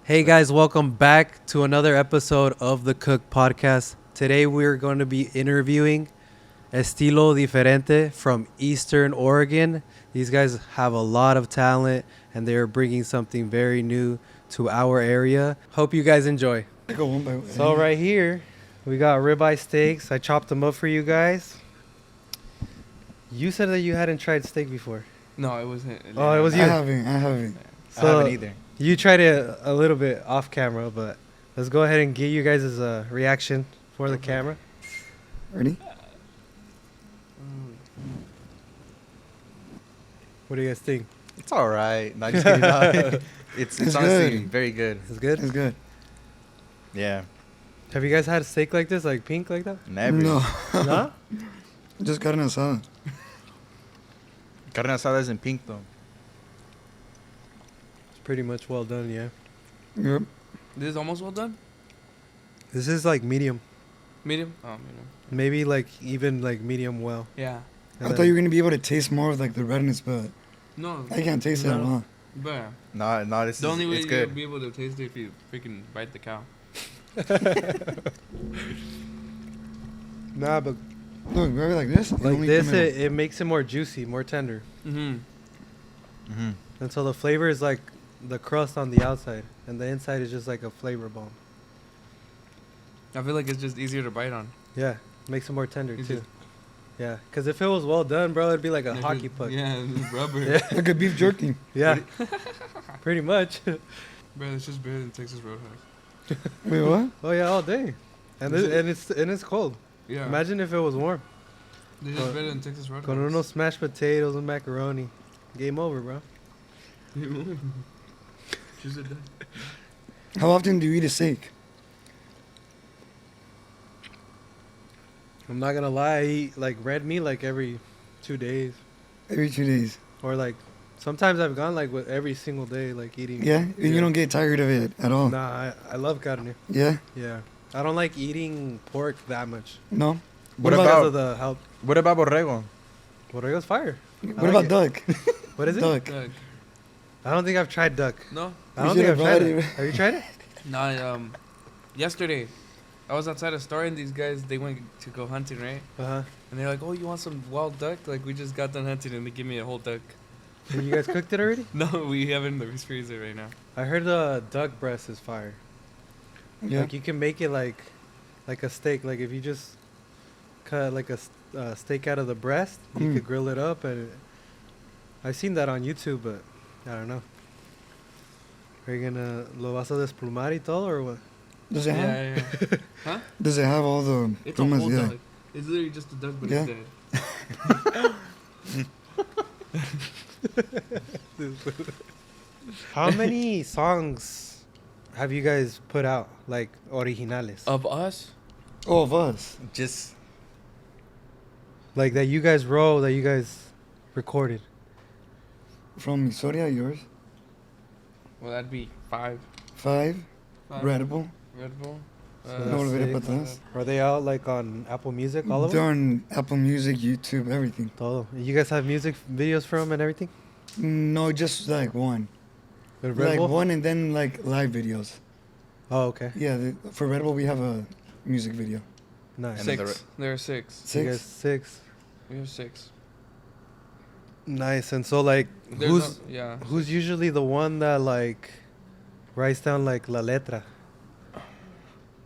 Hey guys, welcome back to another episode of the Cook Podcast. Today we're going to be interviewing Estilo Diferente from Eastern Oregon. These guys have a lot of talent and they're bringing something very new to our area. Hope you guys enjoy. Go one by one. So right here, we got ribeye steaks. I chopped them up for you guys. You said that you hadn't tried steak before. No, it wasn't. Oh, it was you. I haven't. So I haven't either. You tried it a little bit off camera, but let's go ahead and get you guys' reaction for the camera. Ready? What do you guys think? It's all right. Not just kidding. No. It's It's honestly good. very good. It's good? It's good. Yeah. Have you guys had steak like this, like pink like that? Never. No. No? Just carne asada. Carne asada is in pink though. It's pretty much well done, yeah. Yep. This is almost well done. This is like medium. Medium. Oh, medium. Maybe like even like medium well. Yeah. And I thought then- you were gonna be able to taste more of like the redness, but No. I can't taste it at No. all. But No, this the is only way it's you'll good. be able to taste it if you freaking bite the cow. Nah, but Look, maybe like this. like only this, come in- it makes it more juicy, more tender. Mm-hmm. Mm-hmm. And so the flavor is like the crust on the outside, and the inside is just like a flavor bomb. I feel like it's just easier to bite on. Yeah, makes it more tender It's too. just- Yeah, because if it was well done, bro, it'd be like a It's hockey just- puck. Yeah, it's rubber. Yeah. like a beef jerky. Yeah, pretty much. Bro, it's just better than Texas Roadhouse. Wait, what? Oh yeah, all day, and it's cold. Yeah. Imagine if it was warm. They're just better than Texas Roadhouse. Con unos smashed potatoes and macaroni. Game over, bro. Just a day. How often do you eat a steak? I'm not gonna lie, I eat like red meat like every 2 days, Every 2 days. or like sometimes I've gone like with every single day like eating. Yeah? And you don't get tired of it at all? Nah, I love carne. Yeah? Yeah, I don't like eating pork that much. No? What Because about of the how what about borrego? borrego's fire. What like about duck? What is it? Duck. Doug. I don't think I've tried duck. No. I You don't think should've I've tried brought it. it. Have you tried it? No, yesterday, I was outside a store and these guys, they went to go hunting, right? Uh-huh. And they're like, oh, you want some wild duck? Like, we just got done hunting and they give me a whole duck. And you guys cooked it already? No, we have it in the freezer right now. I heard the duck breast is fire. Yeah? Like you can make it like a steak. Like if you just cut like a steak out of the breast, you Mm. could grill it up. And I've seen that on YouTube, but I don't know. Are you gonna lo vas a desplumar y todo or what? Does it have? Yeah. Huh? Does it have all the It's a plumas? whole Yeah. duck. It's literally just a duck, but Yeah. it's dead. How many songs have you guys put out, like originales, Of us? All of us. Just like that you guys wrote, that you guys recorded? From Soria, yours? Well, that'd be 5. 5. Red Bull. Red Bull. So No that's olvidé six. para atrás. Are they out like on Apple Music, all of They're them? on Apple Music, YouTube, everything. Todo. You guys have music videos from and everything? No, just like one. With Red Like Bull? one and then like live videos. Oh, okay. Yeah, for Red Bull we have a music video. Nice. And then 6. There are 6. You guys 6? 6. We have 6. Nice. And so like There's who's no, yeah. who's usually the one that like writes down like la letra?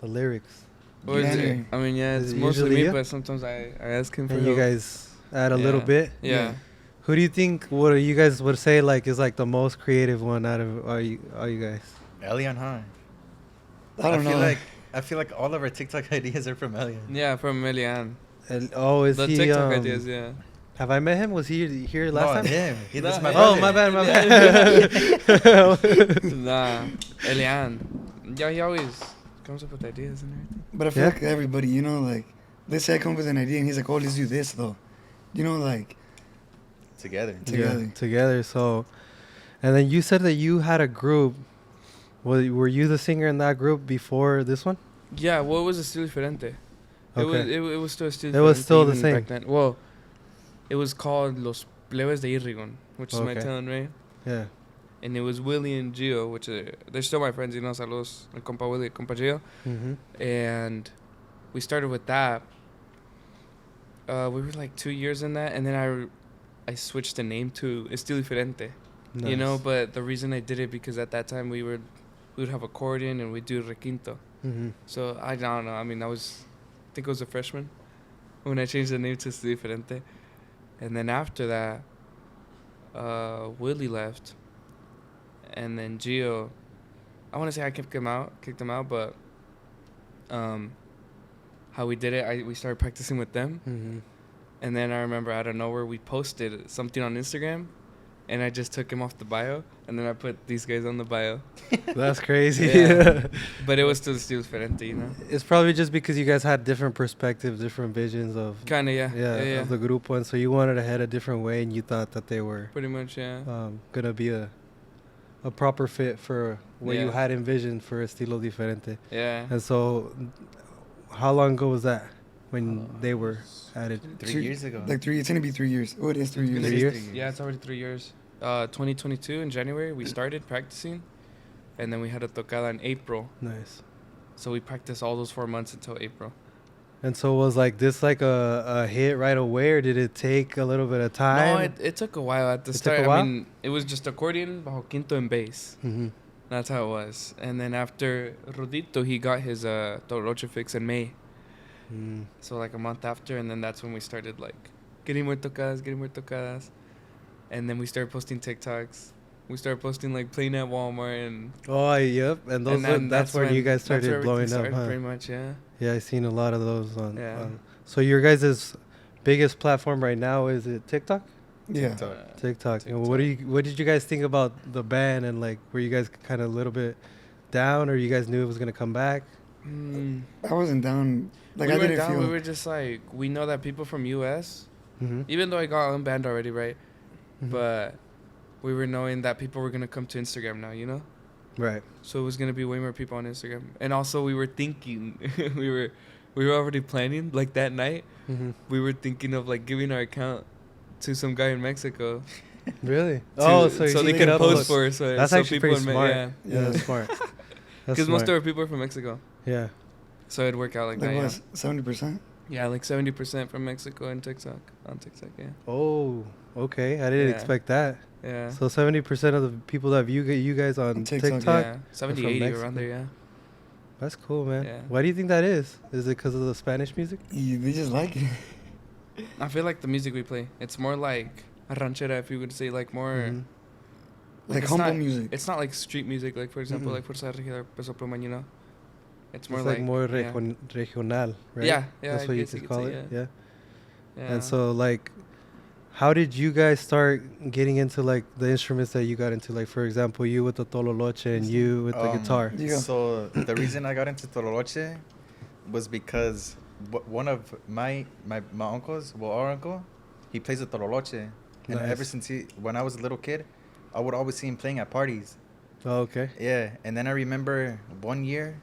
The lyrics. Or is Danny. it, I mean, yeah, Is it's it mostly usually me, you? but sometimes I ask him for And you help. guys add a little Yeah. bit. Yeah. Yeah. Who do you think what you guys would say like is like the most creative one out of all you guys? Elian, huh? I don't know. I feel like all of our TikTok ideas are from Elian. Yeah, from Elian. Oh, is The he TikTok ideas, yeah. Have I met him? Was he here last time? Him. He, this is No, my Oh, brother. my bad, my bad. Nah, Elian. Yeah, he always comes up with ideas and everything. But I feel Yeah? like everybody, you know, like let's say I come up with an idea and he's like, "Oh, let's do this though." You know, like Together. Together. Yeah, together. So, and then you said that you had a group. Were you the singer in that group before this one? Yeah, well, it was Estilo Diferente. Okay. It was still Estilo It was Diferente still the even same. back then. Well, it was called Los Plebes de Irrigon, which is my Okay. town, right? Yeah. and it was Willie and Gio, which they're still my friends, you know, saludos, el compa Willie, el compa Gio. Mm-hmm. And we started with that. We were like 2 years in that, and then I switched the name to Estilo Diferente, you know, but the reason I did it because at that time we would have accordion and we'd do requinto. Mm-hmm. So I don't know. I mean, I think I was a freshman when I changed the name to Estilo Diferente. And then after that, Willie left. And then Gio, I want to say I kicked him out, but how we did it, we started practicing with them. Mm-hmm. And then I remember out of nowhere, we posted something on Instagram. And I just took him off the bio, and then I put these guys on the bio. That's crazy. Yeah. But it was still Diferente, you know? It's probably just because you guys had different perspectives, different visions of Kind of, yeah. of the Grupo, and so you wanted to head a different way, and you thought that they were Pretty much, yeah. gonna be a proper fit for what you had envisioned for Estilo Diferente. Yeah. And so, how long ago was that when they were added? 3 years ago. Like 3. It's gonna be 3 years. Oh, it is 3 years. 3 years? Yeah, it's already 3 years. 2022 in January, we started practicing, and then we had a tocada in April. Nice. So we practiced all those 4 months until April. And so was like this like a hit right away, or did it take a little bit of time? No, it took a while at the It start. took a while? I mean, it was just accordion, bajo quinto, and bass. Mm-hmm. That's how it was. And then after Rodito, he got his Toroche fix in May. Mm. So like a month after, and then that's when we started like getting more tocadas. And then we started posting TikToks. We started posting like playing at Walmart and. Oh, yep. And those then that's where you guys that's where started everything blowing started, up, huh? Pretty much, yeah. Yeah, I seen a lot of those on. Yeah. So your guys' biggest platform right now is it TikTok? Yeah. TikTok. And what did you guys think about the band, and like were you guys kind of a little bit down, or you guys knew it was gonna come back? I wasn't down. Like we I were didn't down. feel. We were just like, we know that people from US, Mm-hmm. even though I got unbanned already, right? Mm-hmm. But we were knowing that people were gonna come to Instagram now, you know. Right. So it was gonna be way more people on Instagram, and also we were thinking, we were already planning like that night. Mm-hmm. We were thinking of like giving our account to some guy in Mexico. Really? So so they you can upload- post for us. So That's actually people pretty in smart. Yeah, Yeah, that's smart. because most of our people are from Mexico, yeah. so it'd work out like Like that. what? 70%. Yeah, like 70% from Mexico and TikTok on TikTok. Yeah, Oh, okay. I didn't Yeah. expect that. yeah. So 70% of the people that view you guys on TikTok, TikTok. Yeah, 70, from 80 Mexico. around there. Yeah. That's cool, man. Yeah. Why do you think that is? Is it because of the Spanish music? They just like it. I feel like the music we play, it's more like a ranchera, if you would say, like more. Mhm. Like it's humble not- music. It's not like street music, like for example, Mhm. like Fuerza Regida, Peso Pluma, you know. It's more It's like more yeah. regional, right? Yeah, That's I what you guess could could call say, it. yeah. Yeah. Yeah. And so, like, how did you guys start getting into like the instruments that you got into? Like, for example, you with the tololoche and you with the guitar. Yeah. So the reason I got into Tololoche was because one of my uncles, well, our uncle, he plays the Tololoche. And Nice. ever since when I was a little kid, I would always see him playing at parties. Oh, okay. Yeah, and then I remember one year,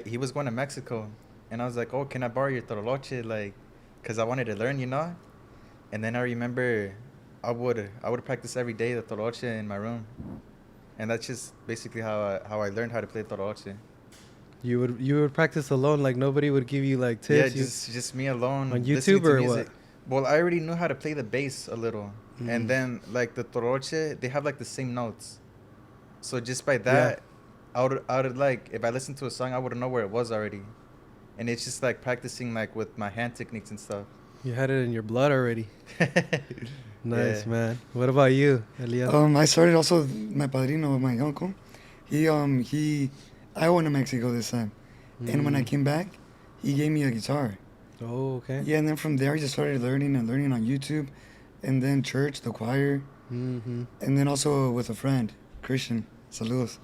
he was going to Mexico, and I was like, oh, can I borrow your Tololoche? Like, because I wanted to learn, you know? And then I remember I would practice every day the Tololoche in my room. And that's just basically how I learned how to play Tololoche. You would practice alone, like nobody would give you like tips. Yeah, just me alone. on listening YouTube to or music. what? Well, I already knew how to play the bass a little. Mhm. And then, like, the Tololoche, they have, like, the same notes. So just by that, I would like, if I listened to a song, I would know where it was already. And it's just, like, practicing, like, with my hand techniques and stuff. You had it in your blood already. Nice, Yeah. man. What about you, Elias? I started also my padrino, my uncle. I went to Mexico this time, and when I came back, he gave me a guitar. Oh, okay. Yeah, and then from there I just started learning on YouTube, and then church, the choir, Mm-hmm. and then also with a friend, Christian. Saludos.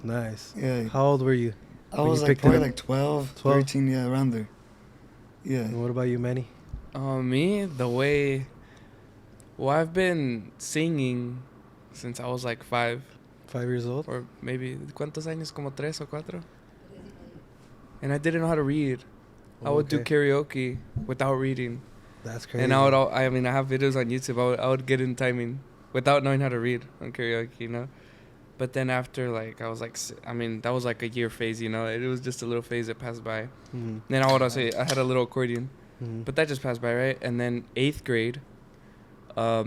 Nice. Yeah, How old were you? I when was you like picked it probably up? like 12, 12? 13, yeah, around there. Yeah. And what about you, Manny? Me, I've been singing since I was like 5, 5 years old? or maybe, ¿cuántos años? Como 3 o 4. And I didn't know how to read. I would do Okay. karaoke without reading. That's crazy. And I have videos on YouTube. I would get in timing. without knowing how to read on karaoke, you know. But then after, like, I was like, that was like a year phase, you know. It was just a little phase that passed by. Mm-hmm. Then I would say I had a little accordion, Mm-hmm. but that just passed by, right? And then 8th grade, I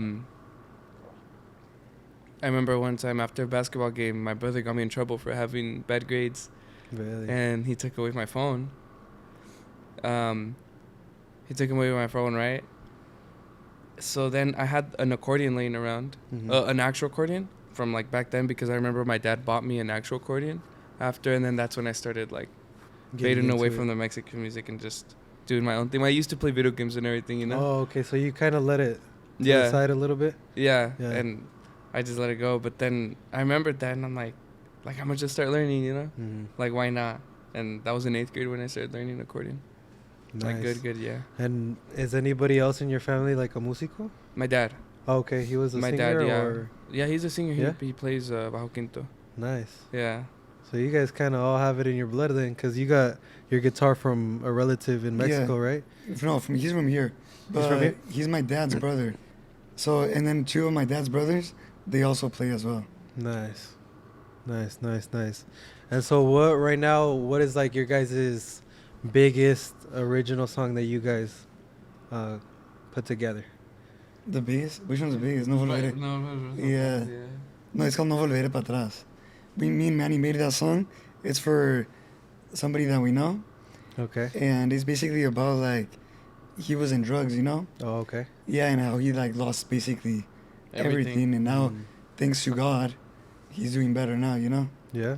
remember one time after a basketball game, my brother got me in trouble for having bad grades, Really? and he took away my phone. He took away my phone, right? So then I had an accordion laying around, Mm-hmm. an actual accordion from like back then, because I remember my dad bought me an actual accordion after, and then that's when I started like fading away from the Mexican music and just doing my own thing. I used to play video games and everything, you know. Oh, okay. So you kind of let it to the Yeah, side a little bit. yeah, Yeah. and I just let it go. But then I remembered that, and I'm like I'm gonna just start learning, you know. Mm-hmm. Like, why not? And that was in 8th grade when I started learning accordion. Nice. Like, good, yeah. And is anybody else in your family like a músico? My dad. Oh, okay. He was a My singer, dad, yeah. or Yeah, he's a singer. Yeah? He plays bajo quinto. nice. Yeah. So you guys kind of all have it in your blood then, because you got your guitar from a relative in Mexico, right? No, he's from here. He's from here? He's my dad's brother. So, and then 2 of my dad's brothers, they also play as well. Nice. And so what is like your guys' biggest original song that you guys put together? The biggest? Which one's the biggest? No Volveré. No. Yeah. No, it's called No Volveré Pa' Atrás. Me and Manny made that song. It's for somebody that we know. Okay. And it's basically about, like, he was in drugs, you know? Oh, okay. Yeah, and how he, like, lost basically everything. And now, thanks to God, he's doing better now, you know? Yeah.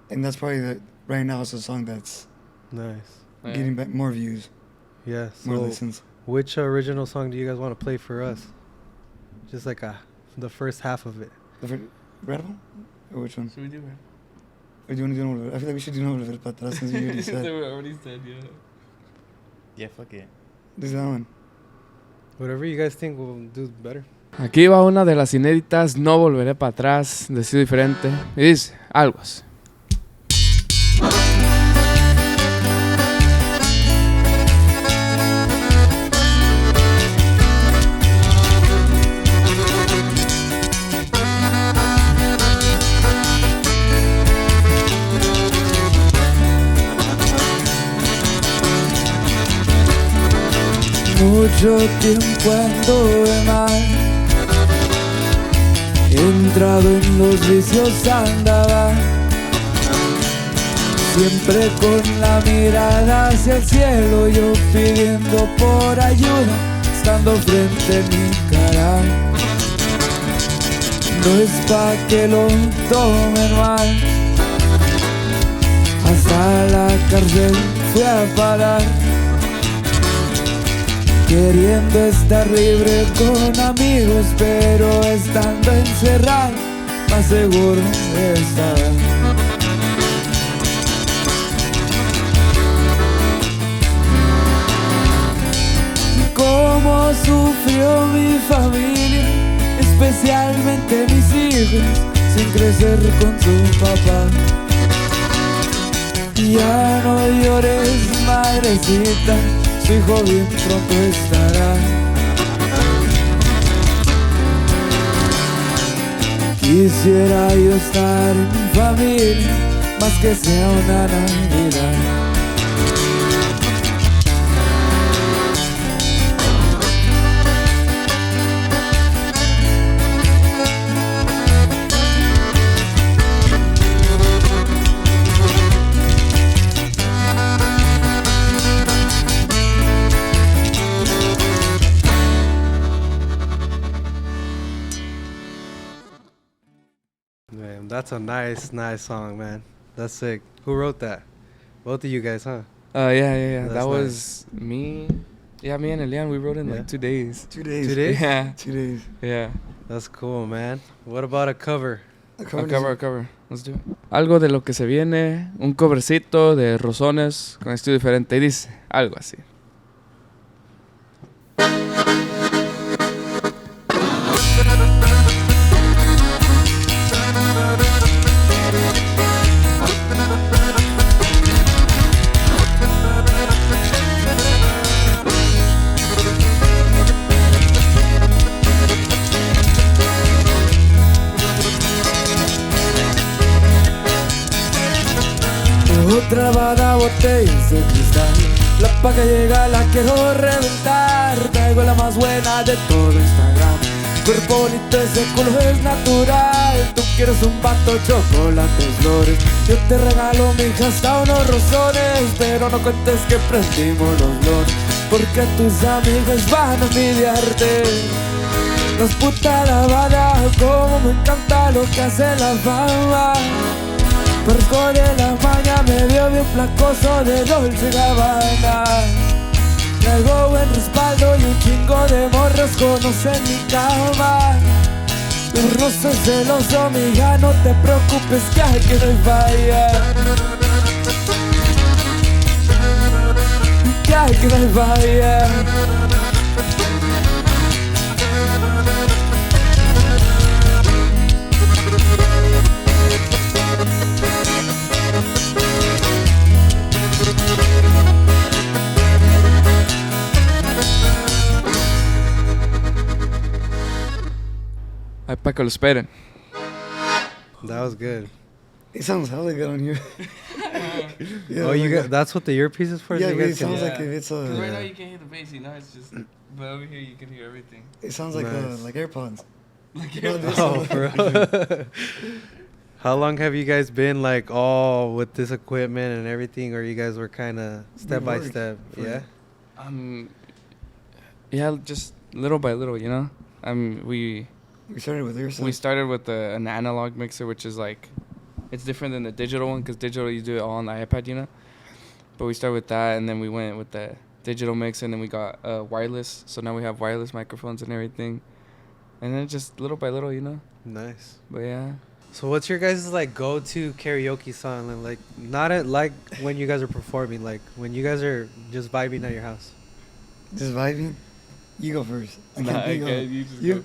And that's probably, right now, it's a song that's Nice. getting back more views, Yeah. more So listens. which original song do you guys want to play for us? Just like the first half of it. Red Bull? Or which one? Should we do it? Or do you want to do No Volveré? I feel like we should do No Volveré Pa' Atrás since you already said. We already said, yeah. Yeah, fuck it. This is that one. Whatever you guys think will do better. Aquí va una de las inéditas, No Volveré para atrás, de Estilo Diferente. Y dice algo así. Mucho tiempo anduve mal, entrado en los vicios andaba, siempre con la mirada hacia el cielo, yo pidiendo por ayuda, estando frente a mi cara. No es pa' que lo tomen mal, hasta la cárcel fui a parar, queriendo estar libre con amigos, pero estando encerrado, más seguro de estar. Cómo sufrió mi familia, especialmente mis hijos, sin crecer con su papá. Ya no llores, madrecita, su hijo bien pronto estará. Quisiera yo estar en familia, más que sea una Navidad. Man, that's a nice song, man. That's sick. Who wrote that? Both of you guys, huh? Yeah. That's That was me. Yeah, me and Elian, we wrote in Yeah. like 2 days. 2 days. 2 days? Yeah. 2 days. Yeah. That's cool, man. What about a cover? A A cover. cover. Let's do it. Algo de lo que se viene, un covercito de Rosones con estilo diferente. Y dice algo así. Otra bada, botellas de cristal. La paca llega, la quiero reventar. Traigo la más buena de todo Instagram. Cuerpo bonito, ese culo es natural. Tú quieres un vato, chocolates, flores. Yo te regalo, mija, hasta unos rosones. Pero no cuentes que prendimos los blones, porque tus amigos van a envidiarte. No es puta lavada, como me encanta lo que hace la fama. Parezco de la maña, me veo bien placoso de Dolce & Gabbana. Traigo buen respaldo y un chingo de morros conocen mi cama. Un roce celoso, mija, no te preocupes que hay que no falla. Que hay que no falla. Ay, pa' que lo esperen. That was good. It sounds hella good on you. Yeah, Oh, you like, got, that's what the earpiece is for? Yeah, so you but it guys can- sounds like if it's Because right now a. you can't hear the bass, you know? It's just... But over here you can hear everything. It sounds like Nice. like AirPods. Like, No, this Oh, one. for real? How long have you guys been like all with this equipment and everything, or you guys were kind of step by worked step? for Yeah. it. Yeah, just little by little, you know? We We started with your we started with an analog mixer, which is like, it's different than the digital one, because digital you do it all on the iPad, you know? But we started with that, and then we went with the digital mixer, and then we got wireless. So now we have wireless microphones and everything. And then just little by little, you know? Nice. But yeah. So what's your guys' like go-to karaoke song? And like not at like when you guys are performing, like when you guys are just vibing at your house. Just vibing. You go first. Nah, think of- you just you-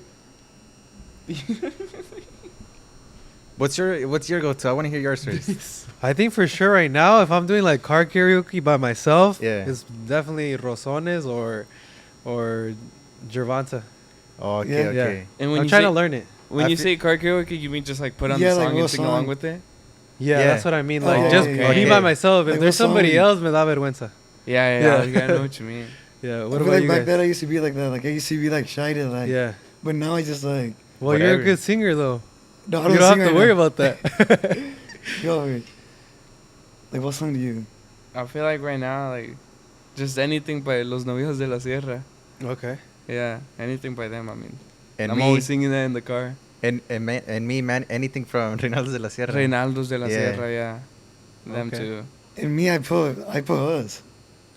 What's your go-to? I want to hear yours first. I think for sure right now, if I'm doing like car karaoke by myself, Yeah. it's definitely Rosones or Gervonta. Oh, okay, Yeah. okay. And when I'm you trying say, to learn it. when I you fe- say car karaoke, you mean just like put on Yeah, the like song what and sing song? along with it? Yeah, Yeah. that's what I mean. Oh, Like yeah, just yeah, me yeah. by myself. If Like, there's what somebody song? else, me da vergüenza. Yeah, Yeah. like, I know what you mean. Yeah. I What feel about like you back guys? then I used to be like that. Like I used to be like shy to like. Yeah. But now I just like. Well, you're Whatever. a good singer though. No, I You don't don't sing have to right worry now. about that. Yo, wait. Like what song do you? I feel like right now, like, just anything by Los Novios de la Sierra. Okay. Yeah, anything by them, I mean. And I'm me, always singing that in the car. and me, man, anything from Reinaldo de la Sierra. Reinaldos de la Yeah. Sierra, yeah. Them Okay. too. And me, I put us.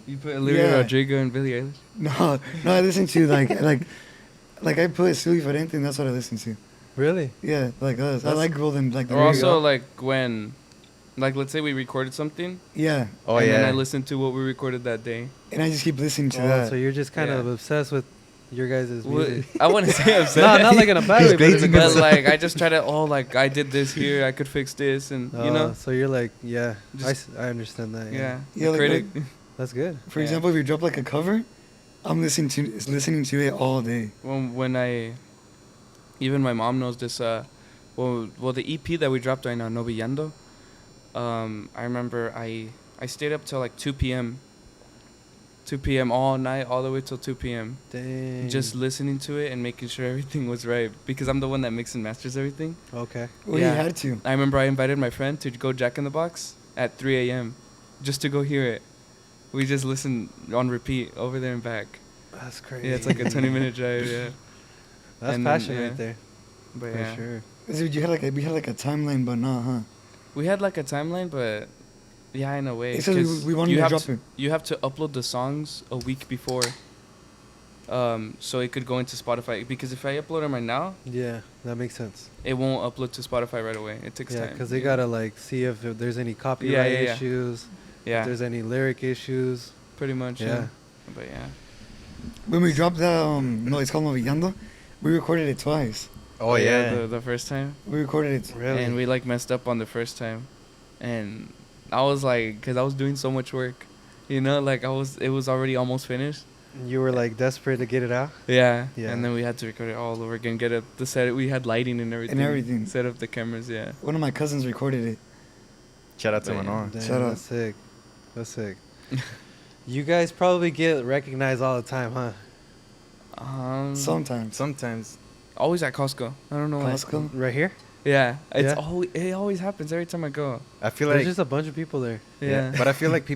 You put Olivia Yeah. Rodrigo and Billie Eilish? No, I listen to like I put Estilo Diferente, and that's what I listen to. Really? Yeah, like us. I That's- like golden like the Or radio. also, like, when, like, let's say we recorded something, Yeah, Oh, and yeah. then I listened to what we recorded that day. and I just keep listening to Oh, that. so you're just kind of Yeah. obsessed with your guys' What- music. I wouldn't say upset. No, not like in a bad way, but in a good But, way. like, I just try to, like, I did this here, I could fix this, and, you know? So you're like, yeah, Just- I understand that. Yeah. Yeah, like- Critic. That's good. For Yeah. example, if you drop like a cover, I'm listening to it all day. when I, even my mom knows this, well, the EP that we dropped right now, Novillando, I remember I stayed up till like 2 p.m. 2 p.m. all night, all the way till 2 p.m. Dang. Just listening to it and making sure everything was right, because I'm the one that mixes and masters everything. okay. Well, Yeah. you had to. I remember I invited my friend to go Jack in the Box at 3 a.m. just to go hear it. We just listened on repeat over there and back. That's crazy. Yeah, it's like a 20-minute drive, yeah. That's and then, passion yeah. right there. But For yeah. sure. Dude, we had like a timeline, but not, huh? We had like a timeline, but yeah, in a way. It says 'cause we wanted you to have drop it. You have to upload the songs a week before, so it could go into Spotify. Because if I upload them right now, Yeah, that makes sense. it won't upload to Spotify right away. It takes Yeah, time. because they gotta like see if there's any copyright yeah. issues, if Yeah, there's any lyric issues. pretty much. Yeah. But yeah. When we dropped that, no, it's called Novillando. We recorded it twice. Oh, yeah. The first time. We recorded it. Really? And we like messed up on the first time, and I was like, cause I was doing so much work, you know, like it was already almost finished. You were like desperate to get it out. Yeah. Yeah. And then we had to record it all over again. Get it the set. We had lighting and everything. everything. Set up the cameras. Yeah. One of my cousins recorded it. Shout out to Man. Manoa. Damn, Shout out. that's sick. That's sick. You guys probably get recognized all the time, huh? Sometimes. Sometimes. Always at Costco. I don't know why. Costco. Right here? Yeah, Yeah? it always happens every time I go. I feel There's like just a bunch of people there. Yeah. but I feel like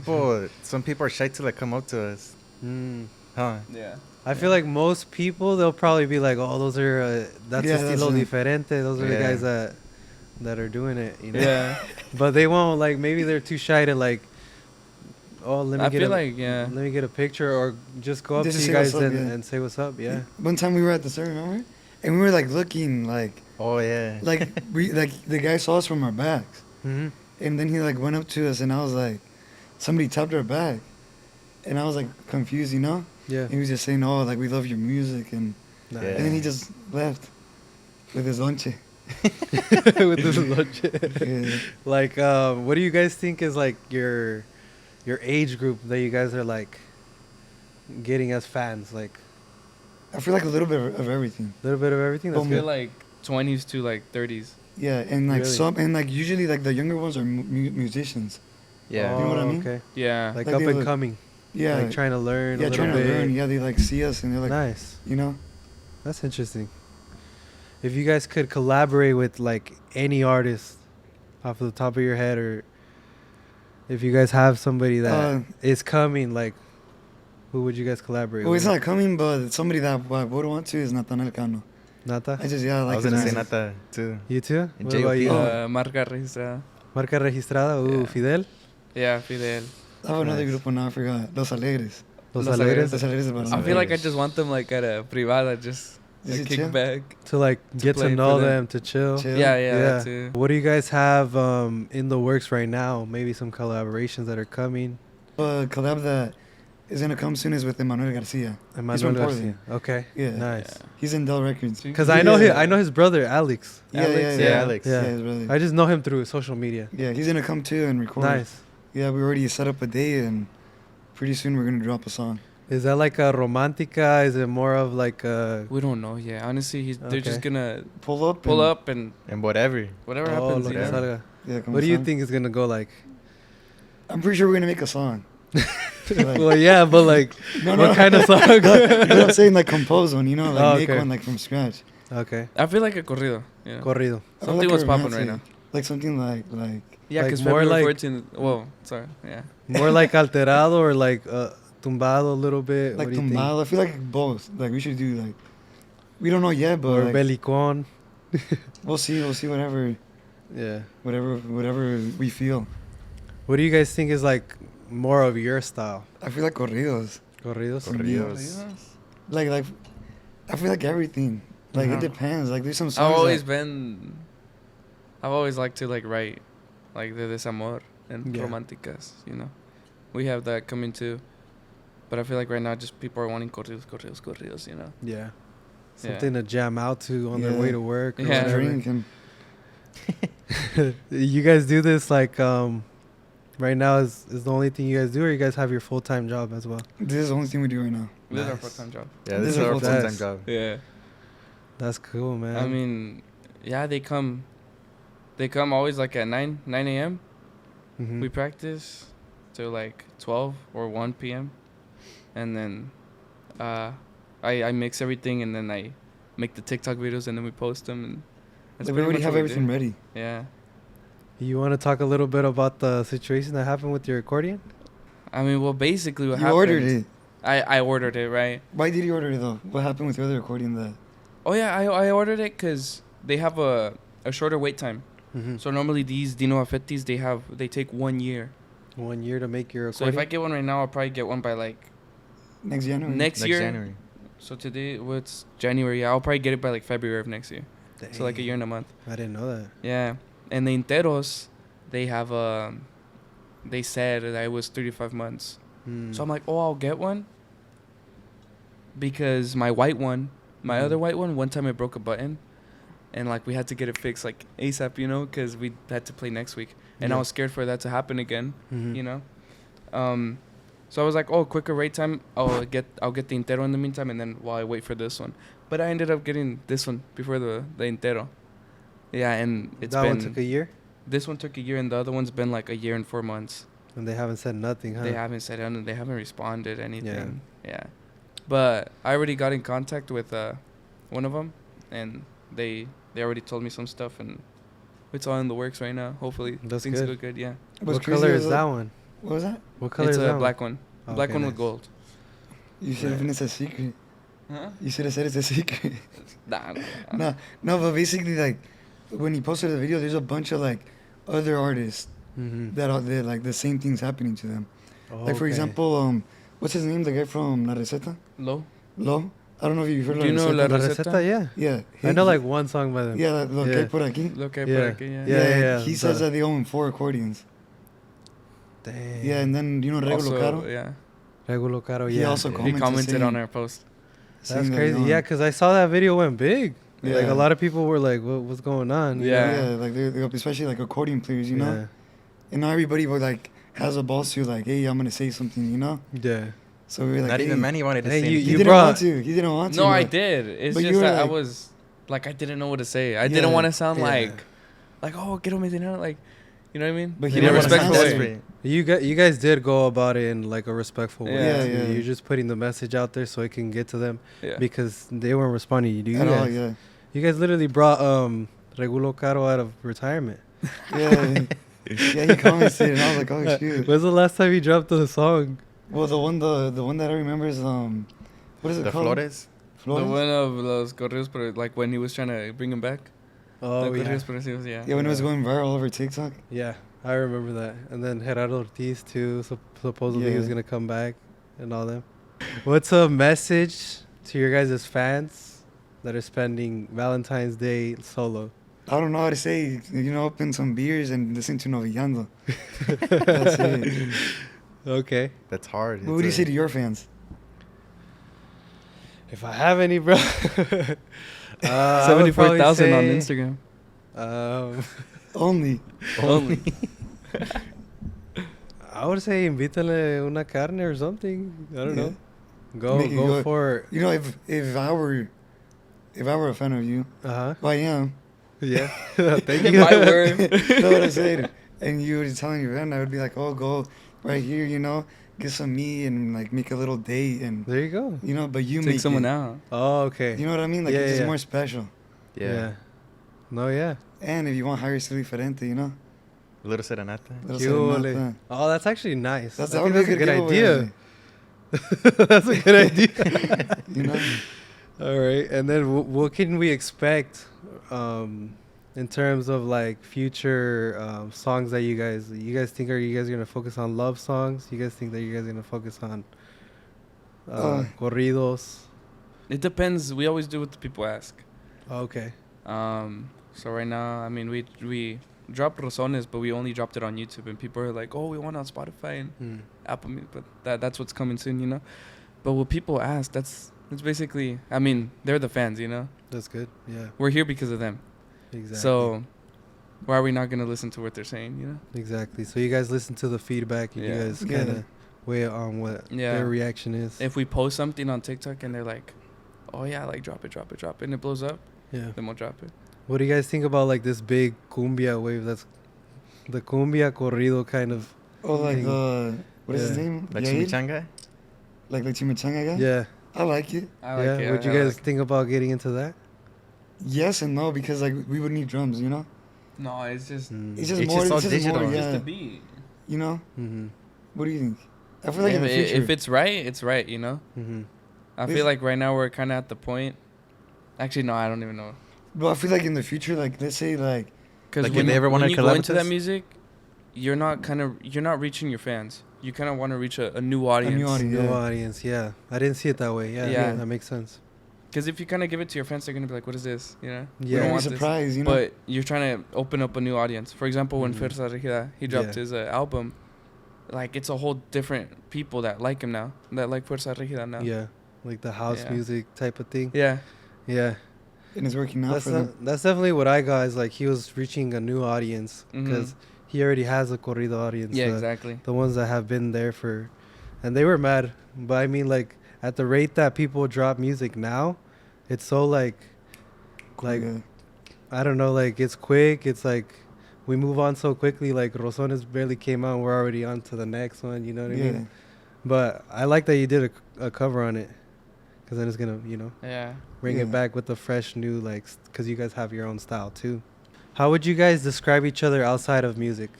some people are shy to like come up to us. Mm. Huh? Yeah. I feel like most people, they'll probably be like, oh, those are, that's Yeah, Estilo that's it. Diferente. Those are the Yeah. guys that are doing it, you know? Yeah. But they won't, like, maybe they're too shy to, like, oh, let me I get feel like, yeah. let me get a picture, or just go up Just to you say guys what's up, and, yeah. and say what's up. Yeah. One time we were at the store, remember? And we were like looking Oh yeah. like the guy saw us from our backs. Mm-hmm. And then he like went up to us and I was like, somebody tapped our back. And I was like confused, you know? Yeah. And he was just saying, oh, like we love your music. And Nice. Yeah. then he just left with his lonche. With this lunch. Yeah. Like, what do you guys think is like your age group that you guys are like getting as fans? Like I feel like a little bit of everything. a little bit of everything. That's I Well, feel good. like 20s to like 30s. Yeah, and like Really? usually like the younger ones are musicians. Yeah. You know what I Oh, mean? Okay. Yeah. Like Like up they and look- coming. Yeah, Like trying to learn a yeah, little trying to bit. learn. Yeah, they like see us and they're like, Nice. you know, That's interesting. If you guys could collaborate with like any artist off the top of your head, or if you guys have somebody that is coming, like who would you guys collaborate well, with? it's not coming, but somebody that I would want to is Nathaniel Cano. Nata? I just I like was his gonna say music. Nata too. You too? And What about J.O.P. you? Oh. Marca registrada. Marca registrada? Yeah. Fidel? Yeah, Fidel. I have another Nice. grupo now. I forgot. Los Alegres. Los Los Alegres? Los Alegres de I Barcelona. feel like I Alegres. just want them like at a privada, just Just like to chill? kick back. To like get play to for know them. them, to chill. Chill. Yeah, yeah, that too. What do you guys have in the works right now? Maybe some collaborations that are coming. Collab that is gonna come soon is with Emmanuel Garcia. Emmanuel from Garcia. Portland. Okay. Yeah. Nice. He's in Dell Records. Because I know Yeah. I know his brother Alex. Yeah, Alex, yeah, Yeah, yeah. Alex. Yeah. Yeah, his brother. I just know him through social media. Yeah, he's gonna come too and record. Nice. Yeah, we already set up a day and pretty soon we're gonna drop a song. Is that like a romantica? Is it more of like a We don't know yet. Honestly, they're just Okay. gonna Pull up. pull and- up and And whatever. whatever oh, happens. lo You que know? salga. Yeah, como What do you song. think is gonna go like? I'm pretty sure we're gonna make a song. Like- Well, yeah, but like, No, what no. kind of song? You know what I'm saying? Like compose one, you know, like Oh, make okay. one like from scratch. Okay, I feel like a corrido. You know? corrido. I Something like was a popping right romantic. now. Like something like Yeah, Like because more February like- 14th. Whoa, sorry. Yeah. More like alterado or like tumbado a little bit. like what do you think? tumbado. I feel like both. Like we should do like we don't know yet, but Or like, belicón. we'll see whatever Yeah. whatever we feel. What do you guys think is like more of your style? I feel like corridos. Corridos. Corridos. Like I feel like everything. Like Uh-huh. it depends. Like there's some songs. I've always liked to like write like the desamor and Yeah. romanticas, you know. We have that coming too. But I feel like right now just people are wanting corridos, you know. Yeah. Yeah. Something to jam out to on their Yeah. way to work. Or Yeah. whatever. drink and You guys do this like right now is the only thing you guys do, or you guys have your full-time job as well? this is the only thing we do right now. This is our Nice. full-time job. Yeah, This this is is our full-time. full-time job. Yeah. That's cool, man. I mean, yeah, they come always like at 9 a.m. Mhm. We practice till like 12 or 1 p.m. And then I mix everything and then I make the TikTok videos and then we post them. And that's Like, we pretty already much have what we everything do. ready. Yeah. You want to talk a little bit about the situation that happened with your accordion? I mean, well, basically what You happened. ordered it. I ordered it, right? Why did you order it though? What happened with your other accordion that? Oh, yeah, I ordered it because they have a shorter wait time. Mm-hmm. So normally these Dino Affettis, they take 1 year. 1 year to make your So accordion. if I get one right now, I'll probably get one by like Next January. next year. January. So today, what's January? Yeah, I'll probably get it by like February of next year. So like a year and a month. I didn't know that. Yeah, and the Interos, they have they said that it was 35 months. Mm. So I'm like, oh, I'll get one. Because my white one, my Mhm. other white one time it broke a button, and like we had to get it fixed like ASAP, you know, because we had to play next week, and Yeah. I was scared for that to happen again, Mhm. you know. So I was like, oh, quicker rate time. I'll get the Intero in the meantime, and then while I wait for this one. But I ended up getting this one before the Intero. Yeah, and it's that been one took a year. this one took a year, and the other one's been like a year and 4 months. And they haven't said nothing, huh? They haven't said anything. They haven't responded anything. Yeah. But I already got in contact with one of them, and they already told me some stuff, and it's all in the works right now. Hopefully, That's things good. go good. Yeah. What's What crazy color is that one? What was that? What color It's is a that black one. Oh, Black okay, one with nice. gold. You should have been it's a secret. Huh? You should have said it's a secret. Nah. No, but basically, like, when he posted the video, there's a bunch of, like, other artists Mm-hmm. that are there, like, the same thing's happening to them. Oh, Like, for example, what's his name? The guy from La Receta? Low. Lo? I don't know if you've heard Do you of know La La Receta. La Receta, yeah. Yeah. I know like one song by them. Yeah, lo que hay Yeah. por aquí. Look at Yeah. yeah. Yeah. He says that they own 4 accordions. Dang. Yeah, and then, you know, Regulo Also, Caro? yeah. Regulo Caro, He yeah. also yeah. He commented commented saying- on our post. That's saying that crazy. they Yeah, own- because I saw that video went big. Yeah. Like a lot of people were like, what's going on? You Yeah. know? Yeah, like, they're especially, like, accordion players, you know? And now everybody, will, like, has a balls to, like, hey, I'm going to say something, you know? Yeah. So we were like, Not hey. even Manny wanted to Hey, say you- He anything. didn't brought- want to. He didn't want to. No, I but- did. It's but you just were that I like- was like I didn't know what to say. I Yeah, didn't want to sound yeah. like oh get him in like you know what I mean? But he in a never respectful sounded way. You guys did go about it in like a respectful way. Yeah. Yeah, yeah. You're just putting the message out there so it can get to them Yeah. because they weren't responding. You At all, guys, yeah. you guys literally brought Regulo Caro out of retirement. Yeah. Yeah, he commented, and I was like, oh, shoot. When's the last time you dropped the song? Well, the one that I remember is, what is it The called? Flores. The one of los corridos, but like when he was trying to bring him back. Oh, the yeah. corridos progresivos, yeah. Yeah, when it was going viral over TikTok. Yeah, I remember that. And then Gerardo Ortiz, too. Supposedly he was Yeah. going to come back and all them. What's a message to your guys' fans that are spending Valentine's Day solo? I don't know how to say, you know, open some beers and listen to Novillando. That's it. Okay. That's hard. What would you say to your fans? If I have any, bro. 74,000 on Instagram. Only. Only. I would say invítale una carne or something. I don't know. Make it Go go. for You know, if I were a fan of you, Uh-huh. well, I am. Yeah. Thank you. My word. Know what I'm saying? And you were telling your friend, I would be like, oh, go right here, you know, get some meat and like make a little date and, There you go. you know, but you Take make someone it. out. Oh, okay. You know what I mean? Like, Yeah, it's just yeah. more special. Yeah. No, yeah. And if you want higher Estilo Diferente, you know? A little serenata. Little Qué ole. serenata. Oh, that's actually nice. That's, I that would think be a that's a good giveaway, idea. That's a good idea. You know? All right, and then what can we expect in terms of like future songs that you guys think are you guys gonna focus on love songs? You guys think that you guys gonna focus on corridos? It depends. We always do what the people ask. Okay. So right now, I mean, we dropped Razones, but we only dropped it on YouTube, and people are like, "Oh, we want it on Spotify and Apple Music," but that's what's coming soon, you know. But what people ask, that's basically, I mean, they're the fans, you know. That's good. Yeah. We're here because of them. Exactly. So why are we not gonna listen to what they're saying, you know? Exactly. So you guys listen to the feedback, and Yeah. you guys Yeah. kind of weigh on what Yeah. their reaction is. If we post something on TikTok and they're like, "Oh yeah, like drop it," and it blows up, Yeah. then we'll drop it. What do you guys think about like this big cumbia wave? That's the cumbia corrido kind of. Oh, like thing. what is his Yeah. name? La Yair? chimichanga? Like the chimichanga guy? Yeah. I like it. I like Yeah. it. Would you I guys like think about getting into that? Yes and no, because like we would need drums, you know? No, it's just It's just It's more, just all it's just more, digital. yeah. the beat. You know? Mm-hmm. What do you think? I feel like in the future. If it's right, it's right, you know. Mm-hmm. I If- feel like right now we're kind of at the point. Actually, no, I don't even know. But I feel like in the future, like let's say like Because Like, if when, they ever wanna when you go collab into with that us? music, you're not reaching your fans. You kind of want to reach a new audience. audience. No Yeah. audience, yeah. I didn't see it that way. Yeah, Yeah. that makes sense. Because if you kind of give it to your fans, they're gonna be like, "What is this?" You know. We Yeah. don't be want this. surprised, you know? But you're trying to open up a new audience. For example, when Mhm. Fuerza Regida, he dropped Yeah. his album, like it's a whole different people that like him now, that like Fuerza Regida now. Yeah, like the house Yeah. music type of thing. Yeah. Yeah, and it's working out that's for them. that's definitely what I got. Is like he was reaching a new audience because he already has a corrido audience. Yeah, the, exactly. The ones that have been there for, and they were mad. But I mean, like at the rate that people drop music now, it's so like Yeah. I don't know, like it's quick. It's like we move on so quickly. Like Rosones barely came out, and we're already on to the next one. You know what I mean? But I like that you did a cover on it, because then it's gonna, Yeah. bring it back with the fresh new, like, because you guys have your own style too. How would you guys describe each other outside of music?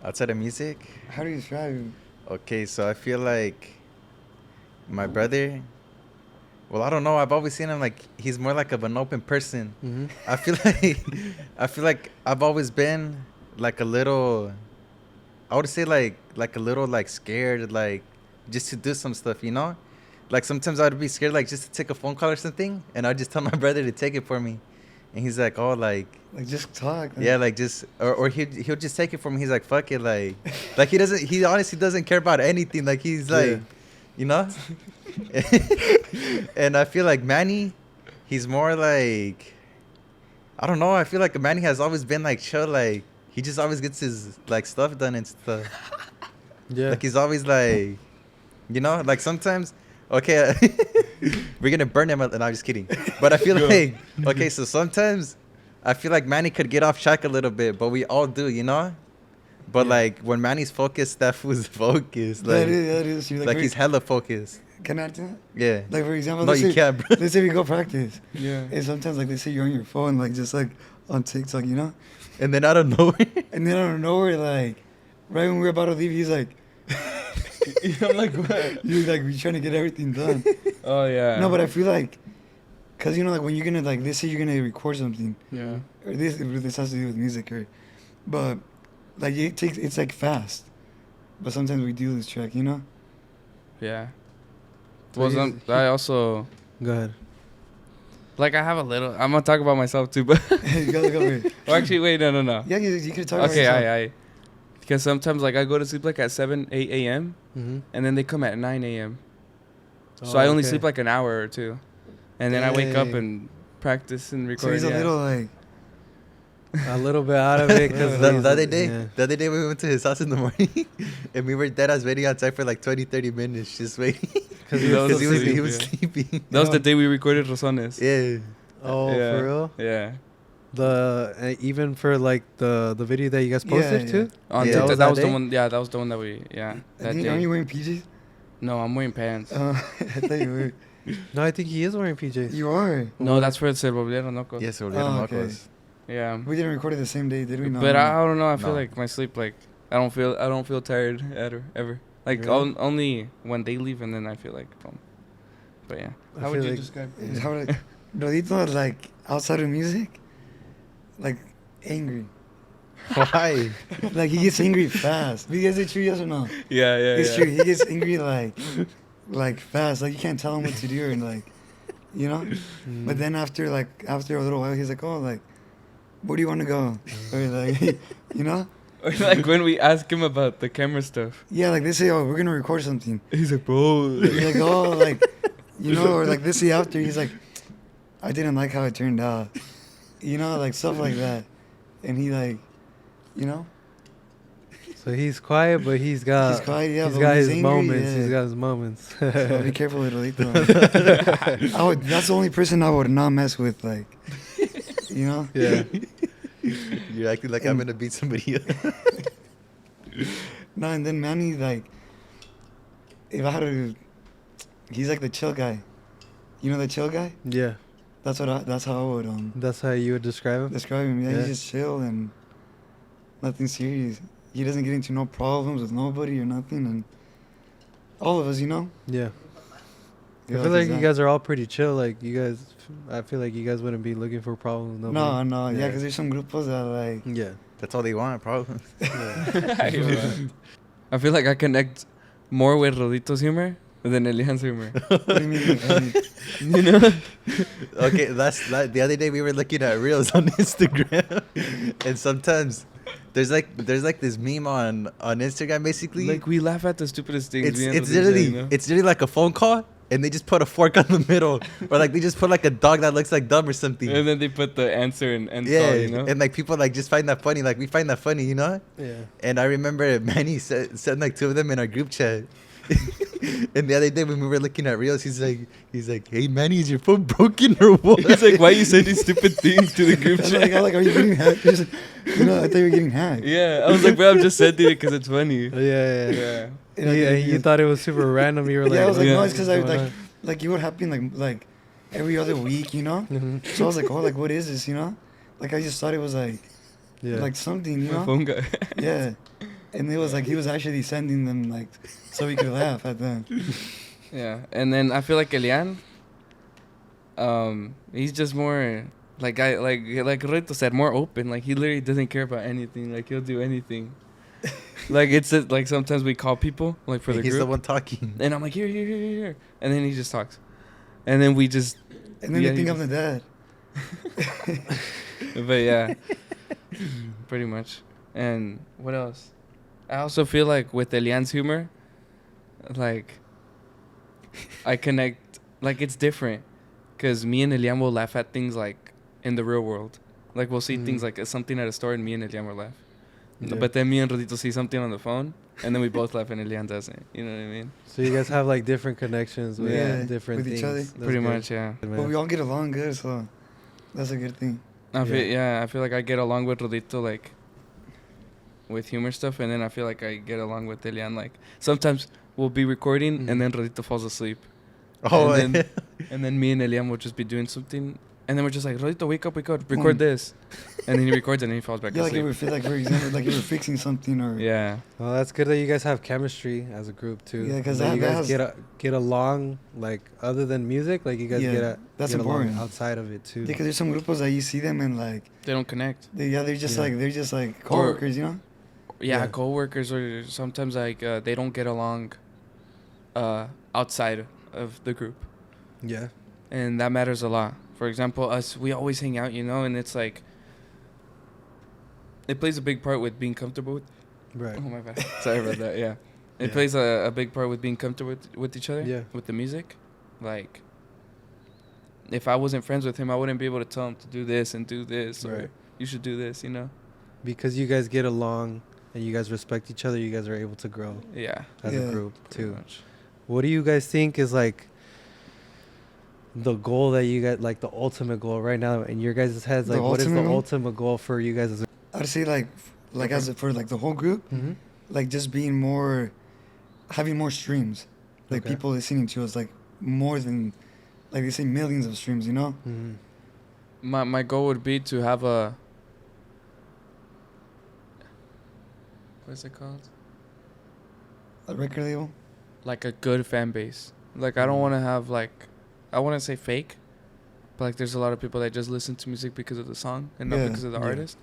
Outside of music? How do you describe him? Okay, so I feel like my brother, well, I don't know. I've always seen him like he's more like of an open person. Mm-hmm. I feel like I've always been like a little, I would say like a little like scared, like just to do some stuff, you know? Like sometimes I'd be scared like just to take a phone call or something, and I'd just tell my brother to take it for me. And he's like, oh, like just talk. yeah, like just or he'll just take it from me. He's like, fuck it, like he honestly doesn't care about anything. Like he's like, you know. And I feel like Manny, he's more like, I don't know. I feel like Manny has always been like chill. Like he just always gets his like stuff done and stuff. Yeah. Like he's always like, you know, like sometimes. Okay, we're gonna burn him. And I'm just kidding. But I feel like, okay, so sometimes I feel like Manny could get off track a little bit, but we all do, you know. But like when Manny's focused, that fool's focused. Like, that is. Like he's hella focused. Can I do that? Yeah. Like for example, No, let's you say, can't, bro. let's say we go practice. Yeah. And sometimes like they say you're on your phone, like just like on TikTok, you know. And then out of nowhere. And then out of nowhere, like right when we were about to leave, he's like, I'm like, what? you're like, we're trying to get everything done. Oh, yeah. No, but I feel like, cause you know, like when you're gonna like, let's say you're gonna record something, Yeah. or this has to do with music, or, but like it's like fast, but sometimes we do lose track, you know. Yeah. So Well, I also, Go ahead. like, I have a little, I'm going to talk about myself too, but. Go over. Well, actually, wait, no. Yeah, you could talk about Okay, yourself. I. Because sometimes, like, I go to sleep, like, at 8 a.m., Mm-hmm. and then they come at 9 a.m. So I only sleep, like, an hour or two. And then I wake up Dang. and practice and record. So he's a little like, A little bit out of it. Cause The he's- other day, yeah. the other day we went to his house in the morning, and we were dead ass waiting outside for like 20-30 minutes, just waiting. Cause he was he was asleep, sleeping. That was the day we recorded Rosones. Yeah. Oh, Yeah. for real? Yeah. Even for like the video that you guys posted Yeah. too. On Yeah. TikTok, Was that that was the day? one. Yeah, that was the one that we. Yeah, that aren't day. you wearing PJs? No, I'm wearing pants. I thought you were. No, I think he is wearing PJs. You are. No, that's for Se Volvieron Locos. Yes, we're Oh, okay. Marcos. Yeah. We didn't record it the same day, did we? No. But I don't know. I feel No. like my sleep, like I don't feel tired ever. Like Really? only when they leave, and then I feel like boom. But yeah. I How would feel you like- describe? It's how like, Rodito, like outside of music, like angry. Why? Like he gets angry fast. Because it's true, yes or no? Yeah, yeah. It's true. He gets angry like fast. Like you can't tell him what to do and like, you know. Mm. But then after a little while, he's like, oh, like, where do you want to go? Or like, you know. Or like when we ask him about the camera stuff, Yeah, like they say, oh, we're gonna record something. he's like, bro. He's like, oh, like, you know, or like this day after, he's like, I didn't like how it turned out. You know, like stuff like that. And he like, you know, So he's quiet, but he's got he's quiet, yeah, he's but got when his he's angry, moments. yeah. He's got his moments. So be careful with Lolito. That's the only person I would not mess with, like, you know? Yeah. You're acting like I'm gonna beat somebody up. No, and then Manny, like, if I had to, he's like the chill guy. You know the chill guy? Yeah. That's how I would That's how you would describe him. describe him. Yeah, Yeah. he's just chill and nothing serious. He doesn't get into no problems with nobody or nothing, and all of us, you know. Yeah. Yeah, I feel like you exact- guys are all pretty chill. Like you guys, I feel like you guys wouldn't be looking for problems. with No, nobody. yeah, because there's some grupos that like. Yeah. That's all they want, probably. I feel like I connect more with Rodito's humor than Elian's humor. What do you mean? You know? Okay, the other day we were looking at reels on Instagram, and sometimes there's like this meme on Instagram basically. Like we laugh at the stupidest things. it's me and it's Rodito, literally you know? it's literally like a phone call, and they just put a fork on the middle, or like they just put like a dog that looks like dumb or something. And then they put the answer and end Yeah, call, you know? and like people like just find that funny. Like we find that funny, you know. Yeah. And I remember Manny sent like two of them in our group chat. And the other day when we were looking at reels, he's like, "Hey Manny, is your phone broken or what?" He's like, "Why you sending stupid things to the group chat?" I'm like, are you getting hacked? He's like, I thought you were getting hacked. Yeah, I was like, "Bro, I'm just sending it because it's funny." Yeah. Yeah. Yeah, you thought it was super random. You were like, Yeah, I was like, yeah. no, it's because I what's going like it would happen like every other week, you know. on? So I was like, oh, like what is this, you know? Like I just thought it was like Yeah. something, you My know? phone guy. Yeah. And it was like he was actually sending them like so we could laugh at them. Yeah, and then I feel like Elian, he's just more like Rito said, more open. Like he literally doesn't care about anything. Like he'll do anything. Like it's like sometimes we call people like for the He's group, the one talking. and I'm like here, and then he just talks, and then we just. And then Yeah, they think he I'm the dad. But yeah, pretty much. And what else? I also feel like with Elian's humor, like I connect, like it's different, cause me and Elian will laugh at things like in the real world, like we'll see things like something at a store and me and Elian will laugh, Yeah. but then me and Rodito see something on the phone and then we both laugh and Elian doesn't. You know what I mean? So you guys have like different connections with Yeah, different with each things. other. That's Pretty good. much, yeah. Good, But man. we all get along good, so that's a good thing. I feel like I get along with Rodito like with humor stuff, and then I feel like I get along with Elian. Like sometimes we'll be recording and then Rodito falls asleep. Oh, And then me and Elian will just be doing something, and then we're just like, Rodito, wake up, record this, and then he records and then he falls back Yeah, like asleep. it would feel like, for example, like you were fixing something or Yeah, Well, that's good that you guys have chemistry as a group too. Yeah, 'cause That that you guys has- get along like other than music. Like you guys Yeah, that's get along important. outside of it too. because there's some grupos that you see them and like they don't connect. they're just Yeah. like coworkers, you know. Yeah, Yeah. coworkers, or sometimes like they don't get along outside of the group, Yeah. and that matters a lot. For example, us, we always hang out, and it's like it plays a big part with being comfortable with. Right. Oh my bad. Sorry about that. Yeah, it Yeah. plays a big part with being comfortable with each other. Yeah. With the music, like if I wasn't friends with him, I wouldn't be able to tell him to do this and do this, or Right. you should do this. Because you guys get along and you guys respect each other, you guys are able to grow Yeah. as Yeah. a group Pretty too. much. What do you guys think is like the goal that you got, like the ultimate goal right now in your guys' heads? The Like, what is the ultimate goal? ultimate goal for you guys as a I'd say like as for like the whole group, mm-hmm. like just being more, having more streams, like Okay. people listening to us, like more than, like they say millions of streams, you know. Mm-hmm. My goal would be to have a, what is it called? A record label. Like a good fan base. Like I don't want to have like, I wouldn't say fake, but like there's a lot of people that just listen to music because of the song and not Yeah. because of the Yeah. artist.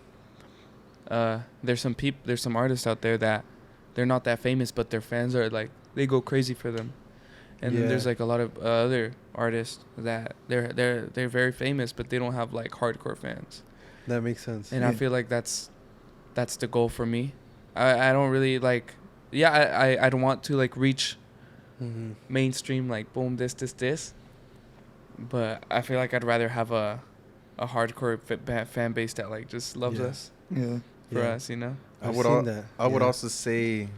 There's some artists out there that they're not that famous, but their fans are like, they go crazy for them. And then Yeah. there's like a lot of other artists that they're very famous, but they don't have like hardcore fans. That makes sense. And I Yeah. feel like that's the goal for me. I don't really like, yeah, I don't want to like reach Mm-hmm. mainstream, like boom, this, but I feel like I'd rather have a hardcore fan base that like just loves Yeah. us Yeah. for Yeah. us, I I've would seen al- that. I would Yeah. also say,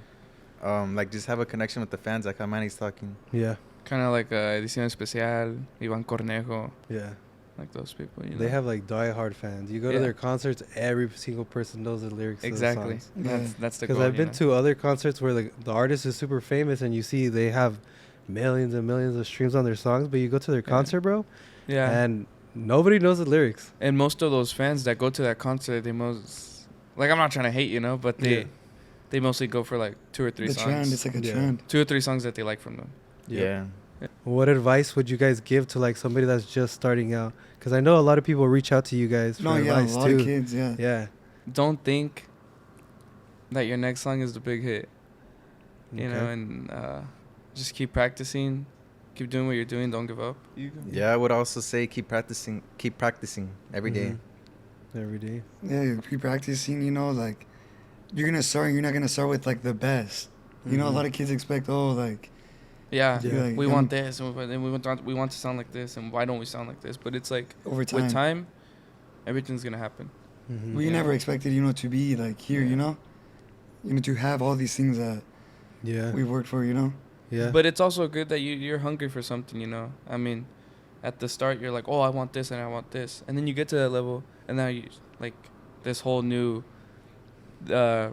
like just have a connection with the fans, like how Manny's talking. Yeah. kind of like Edición Especial, Iván Cornejo, Yeah. like those people, They have like die-hard fans. You go to Yeah. their concerts, every single person knows the lyrics exactly. to the songs. That's the Because goal. I've been to other concerts where the artist is super famous and you see they have millions and millions of streams on their songs, but you go to their Yeah. concert, bro, yeah, and nobody knows the lyrics. and most of those fans that go to that concert, they most, like, I'm not trying to hate, but Yeah. they mostly go for like 2 or 3 The songs. trend. It's like a Yeah. trend. 2 or 3 songs that they like from them. Yeah. What advice would you guys give to like somebody that's just starting out? Because I know a lot of people reach out to you guys for No, yeah, a advice lot too. of kids. Yeah. Yeah. Don't think that your next song is the big hit, Okay. and just keep practicing, keep doing what you're doing, don't give up. Yeah, I would also say keep practicing every day. Mhm. Every day. Yeah, you keep practicing. Like you're not gonna start with like the best. A Mhm. lot of kids expect like Yeah, Yeah. like, we want this, and we want to sound like this, and why don't we sound like this? But it's like over time. with time, everything's gonna happen. Mhm. We Yeah. never expected to be like here. Yeah. To have all these things that Yeah. we worked for. Yeah. But it's also good that you're hungry for something, you know. I mean, at the start you're like, oh, I want this and I want this, and then you get to that level, and now you like this whole new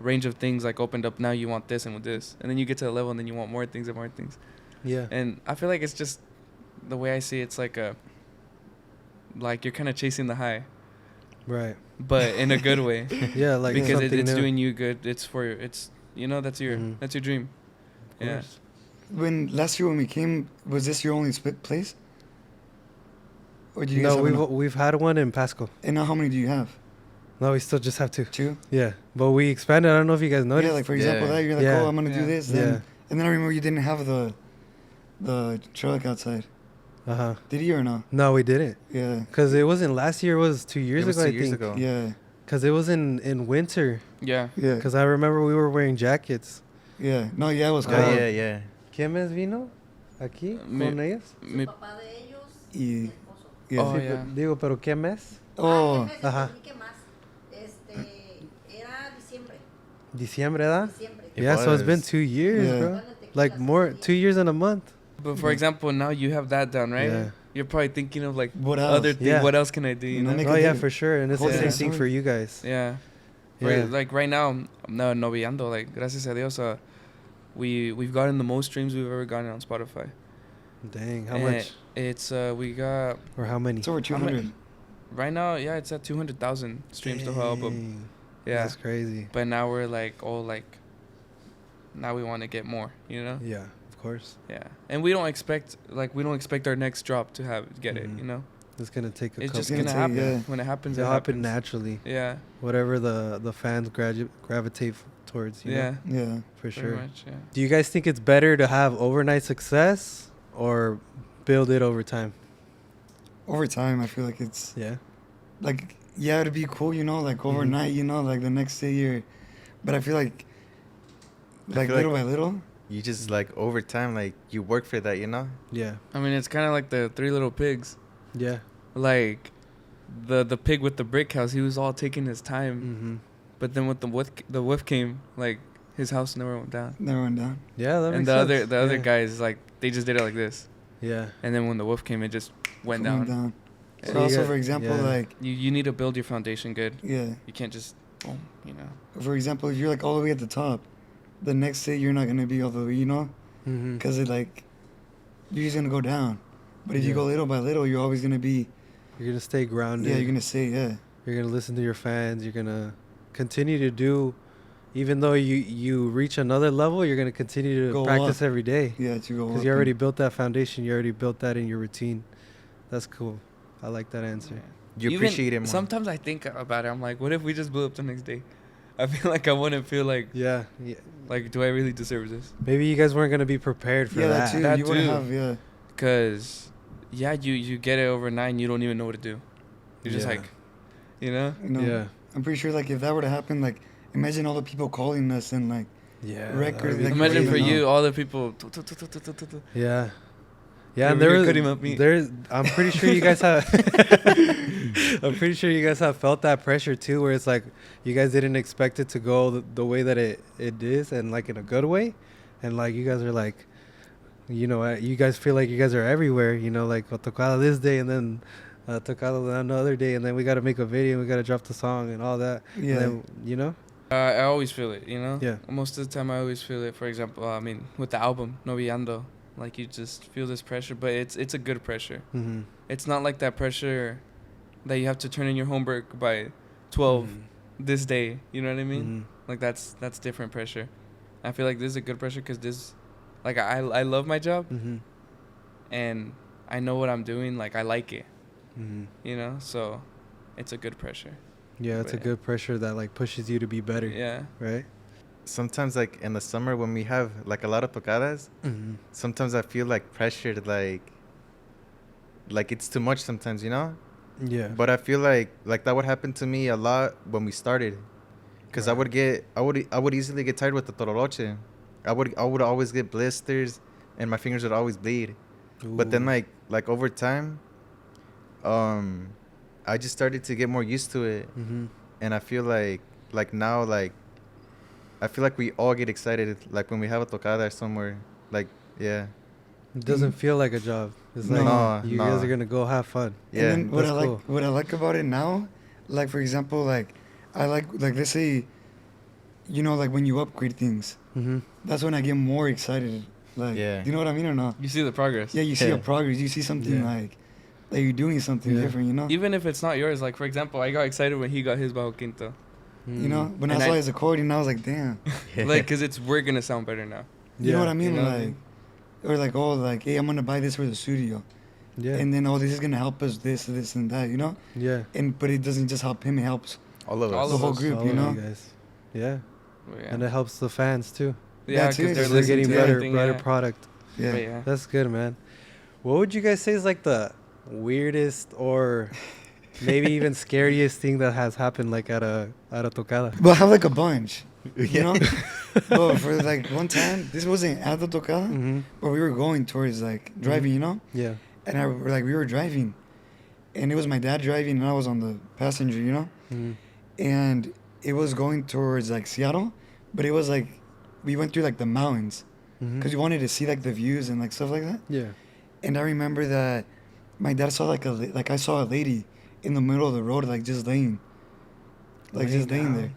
range of things like opened up. Now you want this and with this, and then you get to a level, and then you want more things and more things. Yeah. And I feel like it's just the way I see it, it's like you're kind of chasing the high, Right. but in a good way. Yeah, like Because something it's new. doing you good. It's for it's that's your Mhm. that's your dream. Of Yeah. course. When last year when we came, was this your only split place? Or do you guys No, have we've had one in Pasco. and now how many do you have? No, we still just have two. 2? Yeah, but we expanded. I don't know if you guys noticed. Yeah, like for example, Yeah. that you're like, Yeah. oh, I'm gonna Yeah. do this. Yeah. Then, and then I remember you didn't have the truck outside. Uh-huh. Did you or no? No, we didn't. Yeah. Because it wasn't last year. It was 2 years It was ago, 2 I years think. ago. Yeah. Because it was in winter. Yeah. Yeah. Because I remember we were wearing jackets. Yeah. No, yeah, it was cold. Yeah. ¿Quién más vino aquí Me- con ellos? Mi- Papá de ellos, Y, esposo. yeah. Oh, Sí, yeah. Digo, pero ¿qué mes? Oh. jefe, Ajá. ¿y qué más? Era diciembre. Diciembre, ¿da? Diciembre. It Yeah, so it's been was. 2 years, Yeah. bro. Like more, 2 years and a month. But for example, now you have that down, right? Yeah. You're probably thinking of like What else? other things. Yeah. What else can I do? You No know? make Oh, a yeah, dip. for sure. And it's the Hold same it thing down. for you guys. Yeah. Yeah. Like right now, I'm not noviando. Like gracias a Dios, we've gotten the most streams we've ever gotten on Spotify. Dang, how And much? It's we got Or how many? It's over 200. right now. Yeah, it's at 200,000 streams the whole album. Dang, Yeah. That's crazy. But now we're like, now we want to get more, you know? Yeah, of course. Yeah. And we don't expect our next drop to get it, Mhm. you know? It's going to take a It's couple. just gonna gonna take- happen. yeah. When it happens, It'll it happen happens. naturally. Yeah. Whatever the fans gravitate towards, you Yeah. know, Yeah. for Pretty sure. much, yeah. Do you guys think it's better to have overnight success or build it over time? Over time, I feel like it's Yeah. like, yeah, it'd be cool, like overnight, like the next day you're, but I feel like feel little like- by little. You just like over time, like you work for that, you know? Yeah. I mean, it's kind of like the Three Little Pigs. Yeah. Like, the pig with the brick house, he was all taking his time. Mm-hmm. But then when the wolf came, like, his house never went down. Never went down. Yeah, that And makes the sense. other Yeah. guys, like, they just did it like this. Yeah. And then when the wolf came, it just went down. So So you also, got- for example, yeah. like, You need to build your foundation good. yeah, You can't just, boom, you know. for example, if you're like all the way at the top, the next day you're not gonna be all the way, Mm-hmm. because it like you're just gonna go down. But if you Yeah. go little by little, you're always gonna be, You're going to stay grounded. yeah, you're gonna say, yeah, You're going to listen to your fans. You're going to continue to do, even though you reach another level, you're going to continue to Go practice up. every day. yeah, to go. Because up you already and- built that foundation. You already built that in your routine. That's cool. I like that answer. You Even appreciate it more. Sometimes I think about it. I'm like, what if we just blew up the next day? I feel like I wouldn't feel like, Yeah. do I really deserve this? Maybe you guys weren't going to be prepared for Yeah, that. that too. That you wouldn't too. have, yeah, Because, yeah, you get it overnight and you don't even know what to do. You're just Yeah. like, you know? Yeah. I'm pretty sure like if that were to happen, like imagine all the people calling us and like, Yeah. Record, that would be like, Imagine you for don't you, know. all the people. Yeah. Yeah, and Maybe there you're was, cutting up meat. I'm pretty sure you guys have I'm pretty sure you guys have felt that pressure too, where it's like you guys didn't expect it to go the way that it is, and like in a good way, and like you guys are like, you guys feel like you guys are everywhere, like tocada this day and then tocada another day, and then we got to make a video and we got to drop the song and all that. Yeah. And then, I always feel it, you know? Yeah. Most of the time I always feel it. For example, with the album, Noviando, like you just feel this pressure, but it's a good pressure. mm-hmm. It's not like that pressure that you have to turn in your homework by 12 this day. You know what I mean? Mm-hmm. Like that's different pressure. I feel like this is a good pressure because this, like I love my job Mm-hmm. and I know what I'm doing. Like I like it, Mm-hmm. you know. So it's a good pressure. Yeah, it's a But- good pressure that like pushes you to be better. Yeah. Right. Sometimes like in the summer when we have like a lot of tocadas, Mm-hmm. sometimes I feel like pressured, like it's too much sometimes, you know? Yeah. But I feel like that would happen to me a lot when we started, because Right. I would easily get tired with the toroloche. I would always get blisters, and my fingers would always bleed. But then Ooh. like over time, I just started to get more used to it, Mm-hmm. and I feel like now I feel like we all get excited like when we have a tocada somewhere, like Yeah. It doesn't feel like a job. It's No. like you No. guys are gonna go have fun. Yeah. And then That's cool. what I like about it now, like for example, like I like let's say, you know, like when you upgrade things, Mm-hmm. that's when I get more excited. Like, Yeah. do you know what I mean or not? You see the progress. Yeah, you see Yeah. a progress. You see something Yeah. like you're doing something Yeah. different. You know. Even if it's not yours, like for example, I got excited when he got his Bajo Quinto. You know, when I And saw I- his accordion, I was like, damn. Like, cause we're gonna sound better now. You know what I mean? You know? Like, or like, oh, like, hey, I'm gonna buy this for the studio, Yeah. and then oh, this is gonna help us this, and that. You know. Yeah. And but it doesn't just help him; it helps All of us. All the of whole us. group. All You of know. guys. Yeah. But yeah. And it helps the fans too. Yeah, too, because just they're They're getting to better, everything, better yeah. product. Yeah. But yeah. That's good, man. What would you guys say is like the weirdest or maybe even scariest thing that has happened like at a tocada? But I have like a bunch. You Yeah. know. But for like one time, this wasn't at the tocada, Mm-hmm. but we were going towards like driving. You know. Yeah. And we were driving, and it was my dad driving, and I was on the passenger. You know. Mm-hmm. And it was going towards like Seattle, but it was like we went through like the mountains because we wanted to see like the views and like stuff like that. Yeah. And I remember that my dad saw like I saw a lady in the middle of the road like just laying Laying there,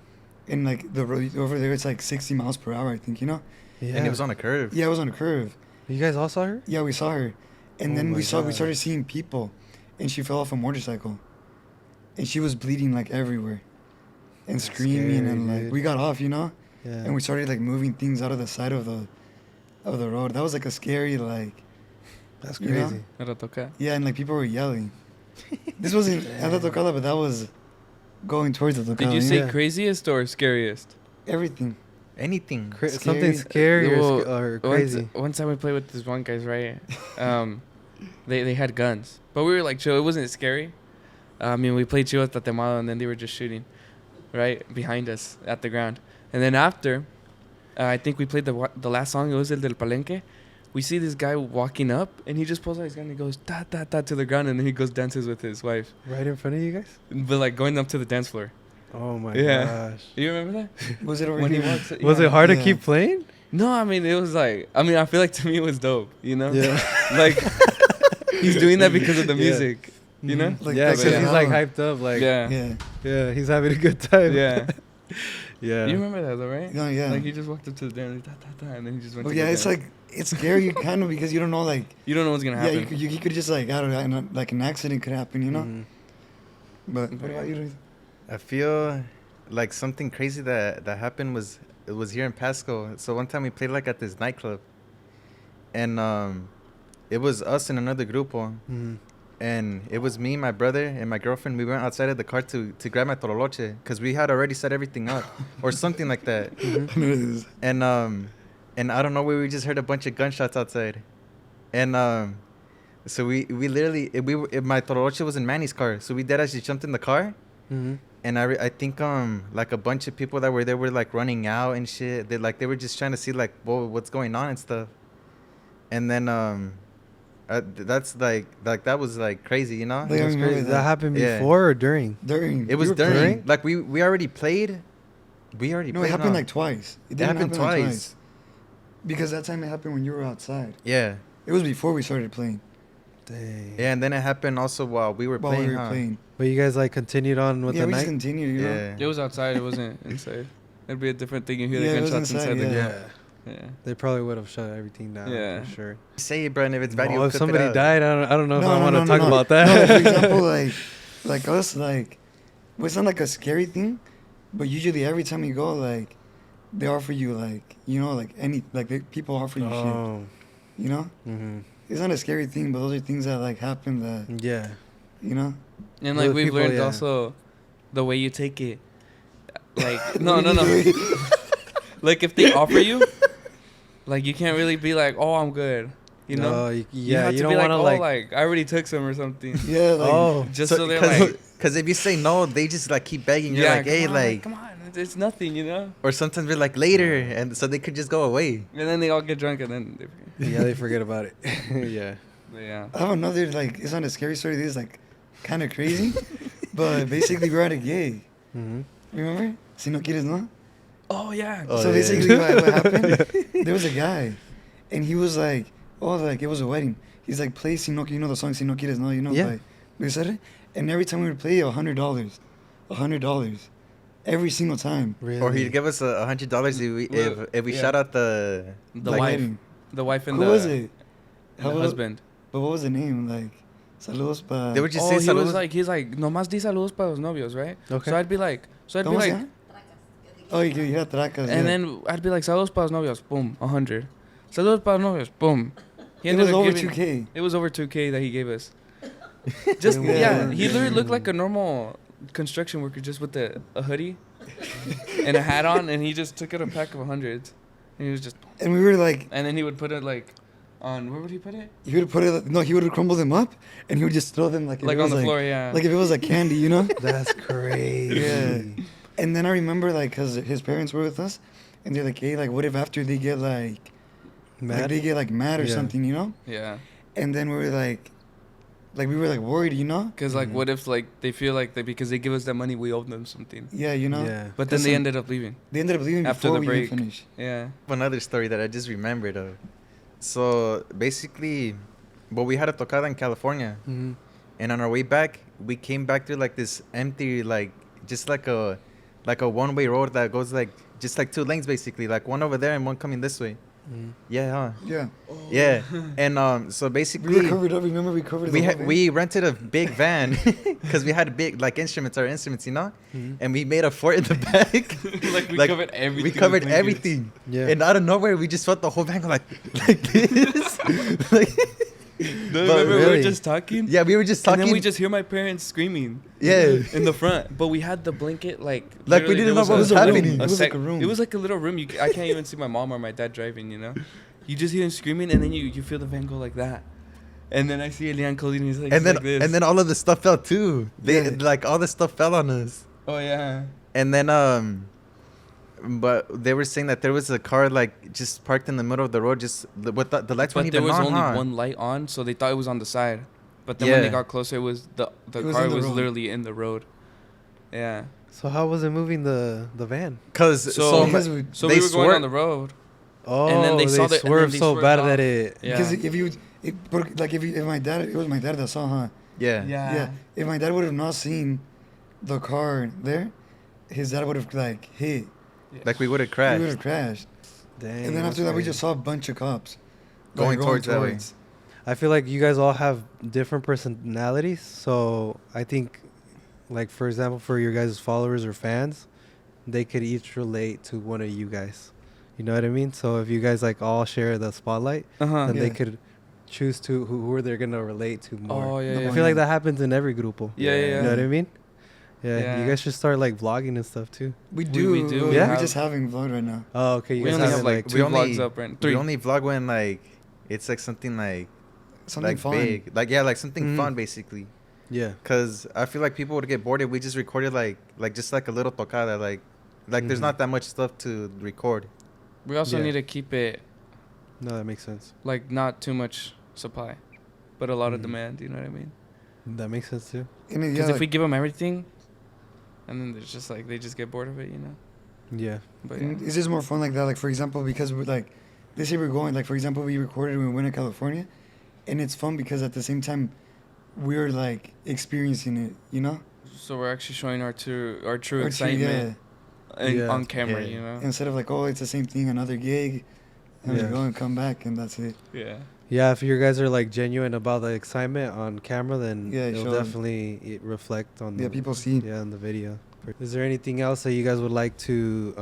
and like the road over there it's like 60 miles per hour, I think, you know. Yeah. And it was on a curve. Yeah, it was on a curve. You guys all saw her? Yeah, we saw her, and Oh then my we God. started seeing people, and she fell off a motorcycle, and she was bleeding like everywhere, and That's screaming, scary, and like dude. we got off, you know. Yeah. And we started like moving things out of the side of the road. That was like a scary like, That's you know? crazy. Era tocar. yeah, and like people were yelling. This wasn't at the tocada, but that was going towards the tocada. Did you say Yeah. craziest or scariest? everything? Anything. Something scary or, or crazy. One time we played with this one guys, right? They had guns, but we were like chill. It wasn't scary. I mean, we played chill with Tatemado, and then they were just shooting, right behind us at the ground. And then after, I think we played the last song. It was El del Palenque. We see this guy walking up, and he just pulls out his gun and he goes ta ta ta to the ground, and then he goes dances with his wife, Right in front of you guys? but like going up to the dance floor. Oh my Yeah. gosh. You remember that? Was it over When he here? walks. Was yeah. it hard to Yeah. keep playing? No, I mean it was like. I mean, I feel like to me it was dope. You know. Yeah. Like he's doing that because of the Yeah. music. You know. Like, yeah, that's because it. he's like Yeah. hyped up. Like, Yeah. Yeah. yeah, he's having a good time. Yeah. Yeah. You remember that though, right? No, yeah. Like he just walked up to the dance, ta, ta, ta, and then he just went. But to yeah, the it's dance. like it's scary kind of because you don't know like You don't know what's gonna yeah happen. you could just like I don't know like an accident could happen, you know. Mhm. But what about you? I feel like something crazy that happened was here in Pasco. So one time we played like at this nightclub, and it was us and another grupo, Mhm. and it was me, my brother, and my girlfriend. We went outside of the car to grab my tololoche because we had already set everything up or something like that. And I don't know, we just heard a bunch of gunshots outside, and so we literally my tololoche was in Manny's car, so we dead as just jumped in the car. Mhm. And I think like a bunch of people that were there were like running out and shit. They were just trying to see like what's going on and stuff. And then that's like that was like crazy, you know? Yeah, I That's remember crazy. that. That happened Yeah. before or during? During It was you were during playing? like we already played. We already No, played. it happened like twice. it didn't happened happen, like, twice. Because that time it happened when you were outside. Yeah. It was before we started playing. Dang. Yeah, and then it happened also while we were While playing. we were huh? playing. But you guys like continued on with Yeah, the we just night? continued, you know. Yeah. It was outside. It wasn't inside. It'd be a different thing. You hear Yeah, the it was gunshots inside, inside the yeah. group. Yeah. They probably would have shut everything down. Yeah. For sure. Say it, bro, and if it's bad, No, you'll if clip it somebody out. died, I don't know if I want to no, talk no. about No, that. for example, like us, like, well, it's not like a scary thing, but usually every time you go, like, they offer you, like, you know, like people offer you Oh. shit, you know? Mhm. It's not a scary thing, but those are things that, like, happen that, Yeah. you know? And Well, like we've people, learned yeah. also, the way you take it. Like no. Like if they offer you, like you can't really be like, oh, I'm good. You know. No, yeah, have you to don't be want to like, oh, like. I already took some or something. Yeah, like, Oh. Just so they're like, Because if you say no, they just like keep begging. You're yeah, like, hey, come on, like, come on, it's nothing, you know. or sometimes we're like later, and so they could just go away. And then they all get drunk and then they Yeah, they forget about it. Yeah. But yeah. I have another, like, it's not a scary story. This is, like, kind of crazy, but basically, we were at a gig. Mhm. Remember? Si no quieres, no? Oh yeah. Oh, So yeah. basically, what happened? There was a guy, And he was like, oh, like, it was a wedding. He's like, play Si No, you know the song Si No Quieres, no, you know, Yeah. by Luis R. And every time we would play, $100. Every single time. Really? Or he'd give us $100 if we Yeah. shout out the The Like wife. wedding. The wife and Who the, was it? and the husband. But what was the name? Like, saludos pa... They would just Oh, say he saludos. was like, he's like, nomás di saludos para los novios, right? Okay. So I'd be like, ¿Cómo se llama? Oh, you had tracas. and then I'd be like, saludos para los novios, boom, 100. Saludos para los novios, boom. He It ended was up over giving- 2K. It was over 2K that he gave us. Just Yeah. yeah, he literally looked like a normal construction worker, just with a hoodie and a hat on, and he just took out a pack of hundreds, and he was just, And we were like, and then he would put it like on, where would he put it? he would put it, no, he would crumble them up, and he would just throw them like, if Like it on was the floor, yeah. Like if it was like candy, you know? That's crazy. Yeah. And then I remember, like, because his parents were with us, and they're like, hey, like, what if after they get, like Mad? they get, like, mad or Yeah. something, you know? Yeah, And then we were like, we were, like, worried, you know? because like, Mhm. what if like they feel like that because they give us that money, we owe them something. Yeah, you know? Yeah. But then Cause they some- ended up leaving. They ended up leaving After before the we even break. finished. Yeah. Another story that I just remembered of. So basically, well, we had a tocada in California, Mm-hmm. and on our way back, we came back through like this empty, like just like a one-way road that goes like just like two lanes basically, like one over there and one coming this way. Mm-hmm. Yeah, huh? Yeah. Yeah, and so We basically. were covered up. Remember, we covered the whole van? We rented a big van because we had big like our instruments, you know, Mm-hmm. and we made a fort in the back. Like we Like, covered everything. We with covered blankets. everything, Yeah. and out of nowhere we just felt the whole van go like this. Like, No, But remember we really? were just talking. yeah, we were just talking. And then we just hear my parents screaming yeah, in the front, but we had the blanket like we literally, didn't there know was what a was room, happening. It was like a room. It was like a little room. I can't even see my mom or my dad driving. You know, you just hear them screaming, and then you feel the van go like that, and then I see Elian Cody, and he's like, and then like this. and then all of the stuff fell too. They Yeah. like all the stuff fell on us, oh yeah, and then but they were saying that there was a car like just parked in the middle of the road, just with the lights but weren't there even was on. only huh? one light on, so they thought it was on the side. But then when they Yeah. got closer, it was the It was car in the was road. literally in the road. Yeah. So how was it moving the van? Cause So- so Because we- So They we were going swerved- on the road. Oh, And then they saw the- and then swerved they so swerved bad off. that it. Yeah. Because if you, like if my dad, it was my dad that saw, huh? yeah. Yeah. If my dad would have not seen the car there, his dad would have like hit. Like we would have He crashed. would have crashed. Dang, And then that's after that, we crazy. just saw a bunch of cops Going towards that way. I feel like you guys all have different personalities, so I think, like for example, for your guys' followers or fans, they could each relate to one of you guys. You know what I mean? So if you guys like all share the spotlight, Uh-huh. then they Yeah. could choose to who they're gonna relate to more. Oh yeah. No, I yeah. feel like that happens in every grupo. Yeah, yeah, You know what I mean? Yeah, Yeah. you guys should start like vlogging and stuff too. We do. we do. We're We have- just having vlog right now. Oh, okay. You We guys only have have like like two vlogs up right. We Three. only vlog when like it's like something like Something like fun. big, like yeah, like something Mhm. fun basically. yeah. Cause I feel like people would get bored if we just recorded like just like a little tocada, like there's Mhm. not that much stuff to record. We also Yeah. need to keep it No, that makes sense. like not too much supply, but a lot of Mhm. demand. You know what I mean? That makes sense too. And then, Because yeah, if we give them everything, and then there's just like they just get bored of it, you know. Yeah. But and yeah. it's just more fun like that. Like for example, because we're like, this year we're going. Like for example, we recorded when we went to California, and it's fun because at the same time, we're like experiencing it. You know, So we're actually showing our true Or excitement Yeah. on camera, Yeah. you know. instead of like, oh, it's the same thing, another gig, and Yeah. we go and come back, and that's it. Yeah. Yeah, if you guys are like genuine about the excitement on camera, then Yeah, it'll sure. definitely reflect on Yeah, the people see. yeah on the video. Is there anything else that you guys would like to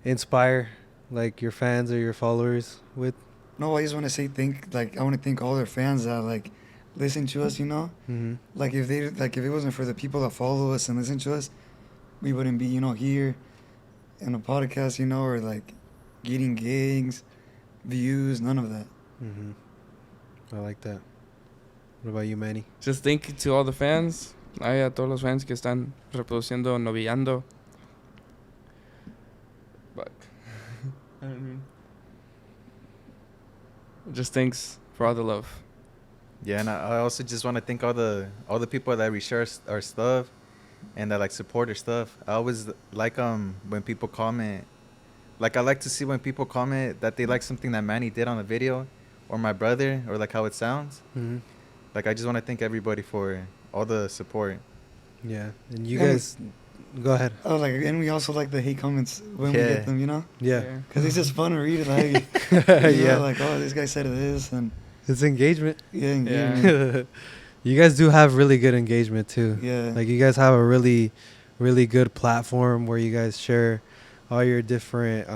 inspire, like your fans or your followers with? No, I just want to say I want to thank all their fans that like listen to us. You know, Mm-hmm. like if it wasn't for the people that follow us and listen to us, we wouldn't be here in a podcast, or like getting gigs, views, none of that. Mm-hmm. I like that. What about you, Manny? Just thank you to all the fans. Ay, a todos los fans que están reproduciendo Novillando. But I don't mean. Just thanks for all the love. Yeah, and I also just want to thank all the people that reshare our stuff and that like support our stuff. I always like when people comment Like, I like to see when people comment that they like something that Manny did on the video, or my brother, or like how it sounds. Mm-hmm. Like, I just want to thank everybody for all the support. Yeah, and you And we- guys, go ahead. Oh, like, and we also like the hate comments when we Yeah. get them, you know? Yeah, Because it's just fun to read it. Like, yeah, like, oh, this guy said this, and it's engagement. yeah, Yeah. engagement. You guys do have really good engagement too. Yeah. Like you guys have a really, really good platform where you guys share all your different,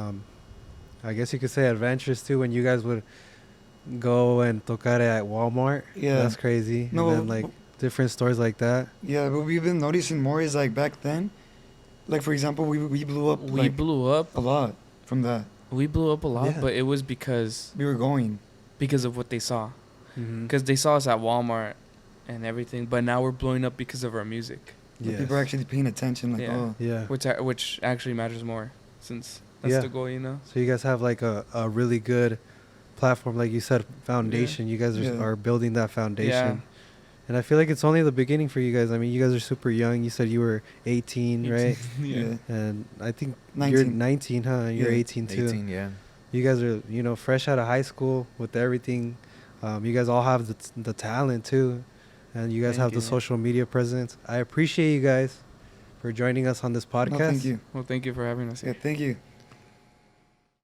I guess you could say adventures too. When you guys would go and tocar at Walmart, Yeah. that's crazy. No, and then like different stores like that. Yeah, what we've been noticing more is like back then, like for example, we blew up We like blew up. a lot from that. We blew up a lot, Yeah. but it was because We were going. of what they saw. Mm-hmm. Because they saw us at Walmart and everything, but now we're blowing up because of our music, Like, people are actually paying attention. Like, Yeah. oh, Yeah. which actually matters more, since that's Yeah. the goal, you know. So you guys have like a really good platform, like you said, foundation. You guys Yeah. are building that foundation. Yeah. And I feel like it's only the beginning for you guys. I mean, you guys are super young. You said you were 18, right? yeah. And I think you're 19. 19, huh? You're Yeah. 18 too. 18, yeah. You guys are, fresh out of high school with everything. You guys all have the talent too. And you guys Thank have the you. social media presence. I appreciate you guys for joining us on this podcast. No, thank you. Well, thank you for having us Yeah, here. thank you.